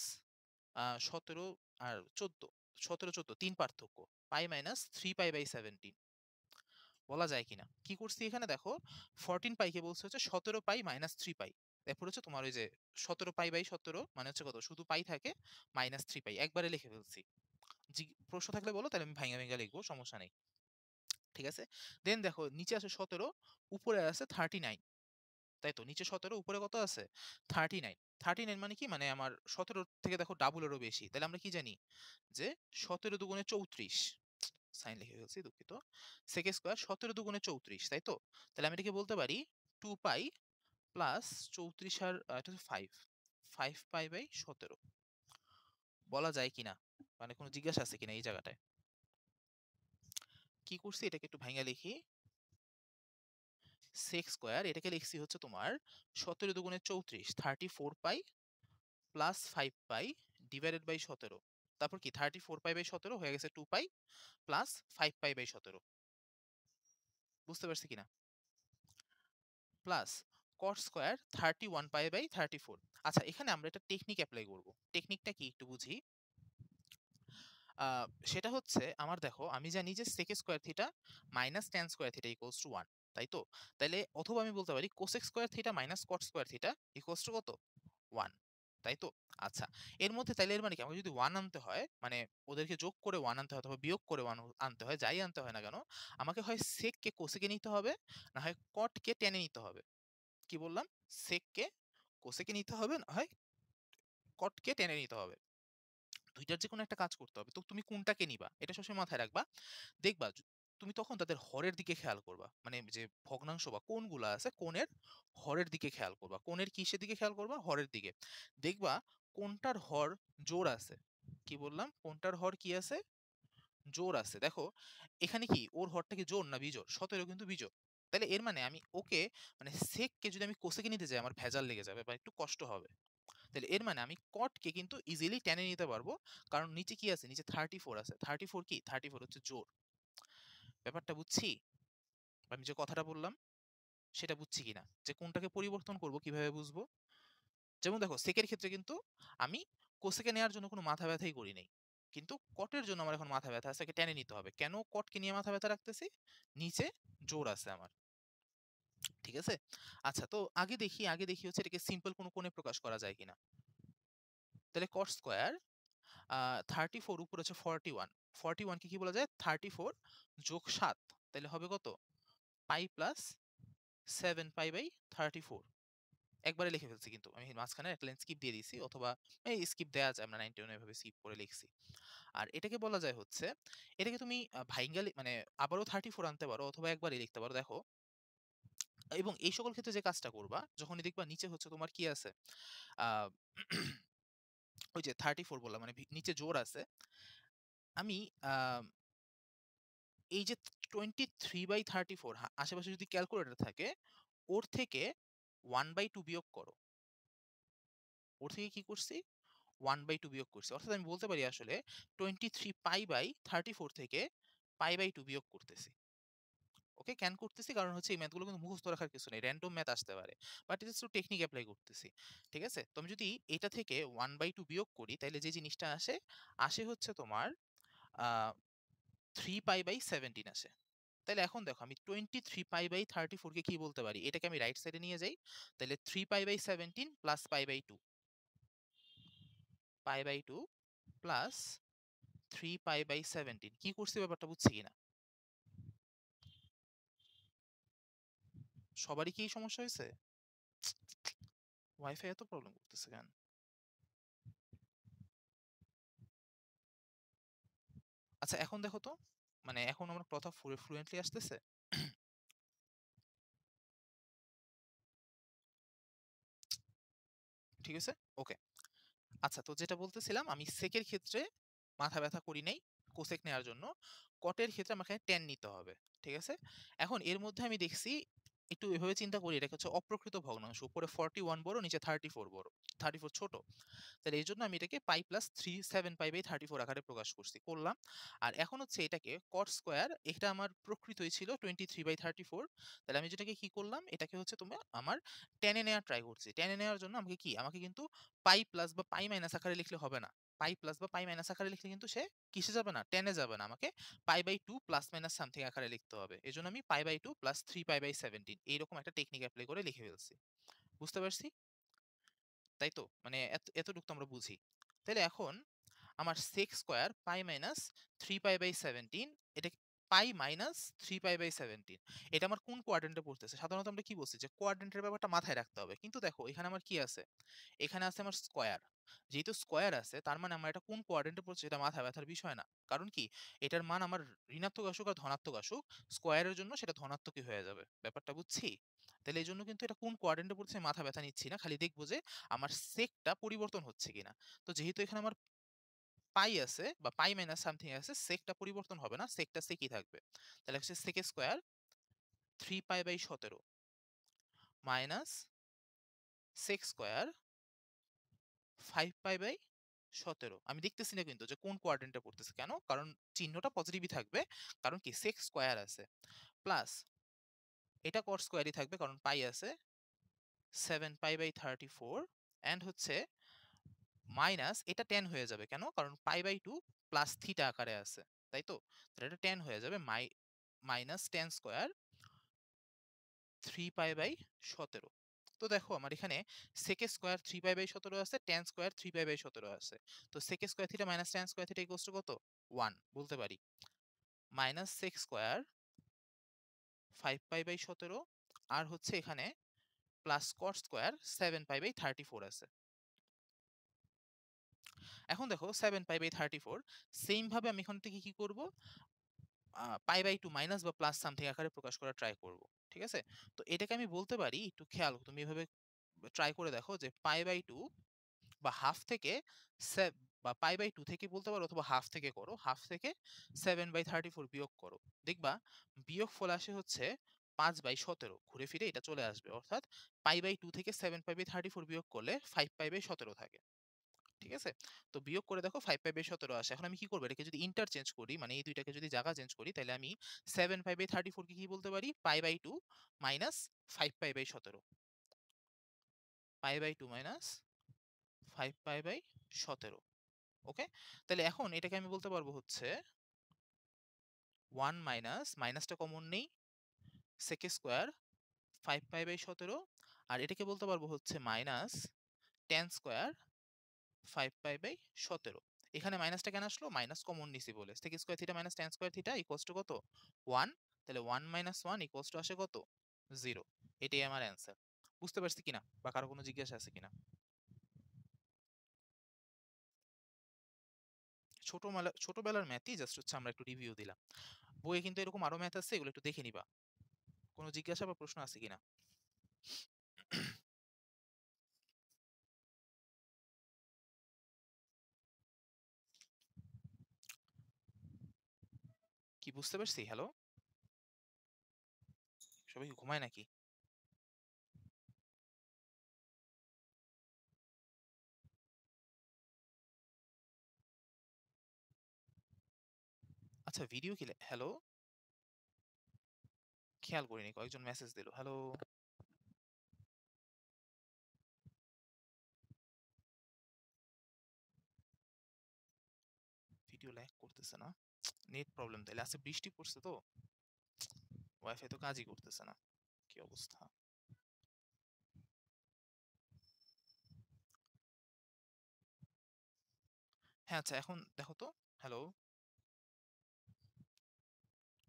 17 আর 14 17 14 তিন পার্থক্য পাই মাইনাস 3 পাই বাই 17 বলা যায় কিনা। কি করছি এখানে দেখো 14 পাইকে বলছে হচ্ছে 17 পাই মাইনাস 3 পাই। এরপর হচ্ছে তোমার ওই যে 17 পাই বাই 17 মানে হচ্ছে কত শুধু পাই থাকে মাইনাস 3 পাই একবারে লিখে ফেলছি। প্রশ্ন থাকলে বলো তাহলে আমি ভাঙা ভেঙে লিখবো সমস্যা নেই। ঠিক আছে? দেন দেখো নিচে আছে 17 উপরে আছে 39 তাই তো নিচে 17 উপরে কত আছে 39। 39 মানে কি মানে আমার 17 থেকে দেখো ডাবলেরও বেশি তাহলে আমরা কি জানি যে 17 দুগুণে 34 সাইন লিখে ফেলছি দুঃখিত। সেক স্কয়ার 17 দুগুণে 34 তাই তো? তাহলে আমি এটাকে বলতে পারি 2 পাই প্লাস 34 আর এটা 5 5 পাই বাই 17 বলা যায় কিনা মানে কোনো জিজ্ঞাসা আছে কিনা এই জায়গাটায়। কি করছি এটাকে একটু ভাঙা লিখি। সেক স্কয়ার এটাকে লিখছি হচ্ছে তোমার 17 দুগুণে 34 34 pi plus 5 pi divided by 17 তারপর কি 34 পাই বাই 17 হয়ে গেছে 2 পাই প্লাস 5 পাই বাই 17 বুঝতে পারছি কিনা plus cot square 31 pi by 34। আচ্ছা এখানে আমরা একটা টেকনিক অ্যাপ্লাই করব। টেকনিকটা কি একটু বুঝি। সেটা হচ্ছে আমার দেখো আমি জানি যে sec square theta minus tan square theta equals to 1 তাই তো? তাইলে অথবা আমি বলতে পারি cosec square theta minus cot square theta equals two কত 1 তাই তো? আচ্ছা এর মধ্যে তাইলে এর মানে কি আমাকে যদি 1 আনতে হয় মানে ওদেরকে যোগ করে 1 আনতে হয় অথবা বিয়োগ করে 1 আনতে হয় যাই আনতে হয় না কেন আমাকে হয় sec কে cosec এ নিতে হবে না হয় cot কে tan এ নিতে হবে। কি বললাম? sec কে cosec এ নিতে হবে না হয় cot কে tan এ নিতে হবে। দুইটার যে কোনো একটা কাজ করতে হবে। তো তুমি কোনটাকে নিবা? এটা সবসময় মাথায় রাখবা। দেখবা তুমি তখন তাদের হরের দিকে খেয়াল করবা। মানে যে ভগ্নাংশ বা কোণগুলা আছে, কোণের হরের দিকে খেয়াল করবা। কোণের কিসের দিকে খেয়াল করবা? হরের দিকে। দেখবা কোনটার হর জোড় আছে। কি বললাম? কোনটার হর কি আছে? জোড় আছে। দেখো এখানে কি ওর হরটা কি জোড় না বিজোড়? 17 কিন্তু বিজোড়। তাইলে এর মানে আমি ওকে মানে sec কে যদি আমি cosec এ নিতে যাই আমার ভেজাল লেগে যাবে বা একটু কষ্ট হবে। তাহলে এর মানে আমি cot কে কিন্তু ইজিলি টেনে নিতে পারবো কারণ নিচে কি আছে নিচে 34 আছে 34 কি 34 হচ্ছে জোড়। ব্যাপারটা বুঝছি? আমি যে কথাটা বললাম সেটা বুঝছি কিনা যে কোনটাকে পরিবর্তন করব কিভাবে বুঝবো। যেমন দেখো সেকের ক্ষেত্রে কিন্তু আমি কোসেকে নেওয়ার জন্য কোনো মাথা ব্যথাই করি নাই কিন্তু কটের জন্য আমার এখন মাথা ব্যথা আছে একে টেনে নিতে হবে কেন কটকে নিয়ে মাথা ব্যথা রাখতেছি নিচে জোড় আছে আমার ঠিক আছে? আচ্ছা, তো আগে দেখি হচ্ছে এটাকে সিম্পল কোনো কোণে প্রকাশ করা যায় কিনা। তাহলে cos স্কয়ার 34 উপরে হচ্ছে 41। 41 কে কি বলা যায়? 34 যোগ 7 তাইলে হবে কত? Pi plus 7 pi by 34। একবারে লিখে ফেলছি কিন্তু। আমি মাঝখানে একটা লাইন স্কিপ দিয়ে দিয়েছি, অথবা এই স্কিপ দেয়া যায়। আমরা 9-10 এভাবে স্কিপ করে লিখছি। আর এটাকে বলা যায় হচ্ছে, এটাকে তুমি ভাইঙ্গা মানে আবারও 34 আনতে পারো, অথবা একবারই লিখতে পারো। দেখো, এবং এই সকল ক্ষেত্রে যে কাজটা করবা, যখনই দেখবা নিচে হচ্ছে তোমার কি আছে, আ ওই যে 34 বললাম, মানে নিচে জোড় আছে। আমি আ এই যে 23/34 আশেপাশে যদি ক্যালকুলেটর থাকে, ওর থেকে 1/2 বিয়োগ করো। ওর থেকে কি করছি? 1/2 বিয়োগ করছি। অর্থাৎ আমি বলতে পারি আসলে 23 পাই/34 থেকে পাই/2 বিয়োগ করতেছি। ওকে? কেন করতেছি? কারণ হচ্ছে এই ম্যাথগুলো কিন্তু মুখস্থ রাখার কিছু নেই। র‍্যান্ডম ম্যাথ আসতে পারে। বাট এটা একটু টেকনিক এপ্লাই করতেছি। ঠিক আছে? তো আমি যদি এটা থেকে 1/2 বিয়োগ করি, তাইলে যে জিনিসটা আসে হচ্ছে তোমার আ 3 পাই/17 আসে। তাইলে এখন দেখো, আমি 23 পাই/34 কে কি বলতে পারি? এটাকে আমি রাইট সাইডে নিয়ে যাই। তাইলে 3 পাই/17 প্লাস পাই/2, পাই/2 প্লাস 3 পাই/17। কি করছি, ব্যাপারটা বুঝছি কিনা? সবারই কি এই সমস্যা হইছে? ওয়াইফাই এত প্রবলেম করতেছে কেন? আচ্ছা, এখন দেখো তো, মানে এখন আমার কথা ফ্লুয়েন্টলি আসতেছে? ঠিক আছে? ওকে। আচ্ছা, তো যেটা বলতেছিলাম, আমি সেকের ক্ষেত্রে মাথা ব্যথা করি নাই কোসেক নেওয়ার জন্য। কটের ক্ষেত্রে আমাকে ট্যান নিতে হবে। ঠিক আছে? এখন এর মধ্যে আমি দেখছি, একটু এভাবে চিন্তা করি, এটা হচ্ছে অপ্রকৃত ভগ্নাংশ। উপরে 41 বড়, নিচে 34 বড়। 34 ছোট। তাহলে এইজন্য আমি এটাকে পাই প্লাস 7 পাই/34 আকারে প্রকাশ করলাম। আর এখন হচ্ছে এটাকে cot স্কয়ার, এটা আমার প্রকৃতই ছিল 23/34। তাহলে আমি যেটাকে কি করলাম, এটাকে হচ্ছে তুমি আমার টেনে নেওয়ার ট্রাই করছি। টেনে নেওয়ার জন্য আমাকে কিন্তু পাই প্লাস বা পাই মাইনাস আকারে লিখলে হবে না। পাই প্লাস বা পাই মাইনাস আকারে লিখলে কিন্তু সে কিসে যাবে না, টেনে যাবে না। আমাকে পাই/2 প্লাস মাইনাস সামথিং আকারে লিখতে হবে। এজন্য আমি পাই/2 প্লাস 3 পাই/17 এইরকম একটা টেকনিক এপ্লাই করে লিখে ফেলছি। বুঝতে পারছি? তাই তো? মানে এতটুকু তো আমরা বুঝি। তাইলে এখন আমার sec স্কয়ার পাই মাইনাস 3 পাই/17, এটা পাই মাইনাস 3 পাই/17, এটা আমার কোন কোয়াড্রেন্টে পড়তেছে? সাধারণত আমরা কি বলছি যে কোয়াড্রেন্টের ব্যাপারটা মাথায় রাখতে হবে। কিন্তু দেখো, এখানে আমার কি আছে? এখানে আছে আমার স্কয়ার। যেহেতু স্কয়ার আছে, তার মানে আমার এটা কোন কোয়াড্রেন্টে পড়ছে এটা মাথা ব্যাথার বিষয় না। কারণ কি? এটার মান আমার ঋণাত্মক আসুক আর ধনাত্মক আসুক, স্কয়ারের জন্য সেটা ধনাত্মকই হয়ে যাবে। ব্যাপারটা বুঝছি? তাহলে এজন্য কিন্তু এটা কোন কোয়াড্রেন্টে পড়ছে মাথা ব্যাথা নিচ্ছি না। খালি দেখব যে আমার সেকটা পরিবর্তন হচ্ছে কিনা। তো যেহেতু এখানে আমার পাই আছে বা পাই মাইনাস সামথিং আছে, সেকটা পরিবর্তন হবে না, সেকটা সেকই থাকবে। তাহলে হচ্ছে সেক স্কয়ার 3 পাই/17 মাইনাস সেক স্কয়ার 5 পাই/17। আমি দেখতেছি না কিন্তু যে কোন কোয়াড্রেন্টে পড়তেছে। কেন? কারণ চিহ্নটা পজিটিভই থাকবে। কারণ কি, সেক স্কয়ার আছে। প্লাস এটা কট স্কয়ারই থাকবে, কারণ পাই আছে। 7 পাই/34 এন্ড হচ্ছে মাইনাস এটা 10 হয়ে যাবে। কেন? কারণ পাই/2 প্লাস থিটা আকারে আছে। তাই তো? তাহলে এটা 10 হয়ে যাবে। Minus 10 square 3 পাই/17। তো দেখো, আমার এখানে sec স্কয়ার 3 পাই/17 আছে, tan স্কয়ার 3 পাই/17 আছে। তো sec square theta minus tan square theta equals two কত? 1 বলতে পারি। মাইনাস sec স্কয়ার 5 পাই/17, আর হচ্ছে এখানে প্লাস cot স্কয়ার 7 পাই/34 আছে। এখন দেখো, 7 পাই/34 সেম ভাবে আমি এখান থেকে কি করব? পাই/2 মাইনাস বা প্লাস সামথিং আকারে প্রকাশ করার ট্রাই করব। ঠিক আছে? তো এটাকে আমি বলতে পারি, একটু খেয়াল তুমি এভাবে ট্রাই করে দেখো, যে পাই/2 বা হাফ থেকে বা পাই/2 থেকে বলতে পারো, অথবা হাফ থেকে করো। হাফ থেকে 7/34 বিয়োগ করো। দেখবা বিয়োগ ফল আসে হচ্ছে 5/17। ঘুরে ফিরে এটা চলে আসবে। অর্থাৎ পাই/2 থেকে 7 পাই/34 বিয়োগ করলে 5 পাই/17 থাকে। ঠিক আছে? তো বিয়োগ করে দেখো 5 পাই/17 আসে। এখন আমি কি করব? এটাকে যদি ইন্টারচেঞ্জ করি, মানে এই দুইটাকে যদি জায়গা চেঞ্জ করি, তাহলে আমি 7 পাই/34 কে কি বলতে পারি? পাই/2 মাইনাস 5 পাই/17। পাই/2 মাইনাস 5 পাই/17। ওকে? তাহলে এখন এটাকে আমি বলতে পারবো হচ্ছে 1 মাইনাস, মাইনাসটা কমন নেই, sec স্কয়ার 5π/17 আর এটাকে বলতে পারবো হচ্ছে -tan² 5π/17। এখানে মাইনাসটা কেন আসলো? মাইনাস কমন নিছি বলে। sec² θ - tan² θ ইকুয়ালস টু কত? 1। তাহলে 1 - 1 ইকুয়ালস টু আসে কত? 0। এটাই আমার অ্যান্সার। বুঝতে পারছি কিনা? বা কারো কোনো জিজ্ঞাসা আছে কিনা? ছোটবেলার ম্যাথই জাস্ট হচ্ছে আমরা একটু রিভিউ দিলাম। বইয়ে কিন্তু এরকম আরো ম্যাথ আছে, এগুলো একটু দেখে নিবা। কোনো জিজ্ঞাসা বা প্রশ্ন আছে কিনা? কি বুঝতে পারছি? হ্যালো? সবাই কি ঘুমায় নাকি? আচ্ছা ভিডিও কি হ্যালো? খেয়াল করিনি। কয়েকজন মেসেজ দিল। হ্যালো? ভিডিও ল্যাগ করতেছে না। নেট প্রবলেম তাইলে। আজকে বৃষ্টি পড়ছে তো। ওয়াইফাই তো কাজই করতেছে না। কি অবস্থা? হ্যাঁ, আচ্ছা এখন দেখো তো। হ্যালো?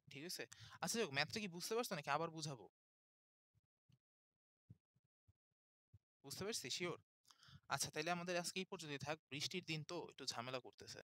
ঠিক আছে? আচ্ছা যাক ম্যাথটা কি বুঝতে পারছো নাকি আবার বুঝাবো? বুঝতে পারছি? সিউর? আচ্ছা তাইলে আমাদের আজকে এই পর্যন্তই থাক। বৃষ্টির দিন তো একটু ঝামেলা করতেছে।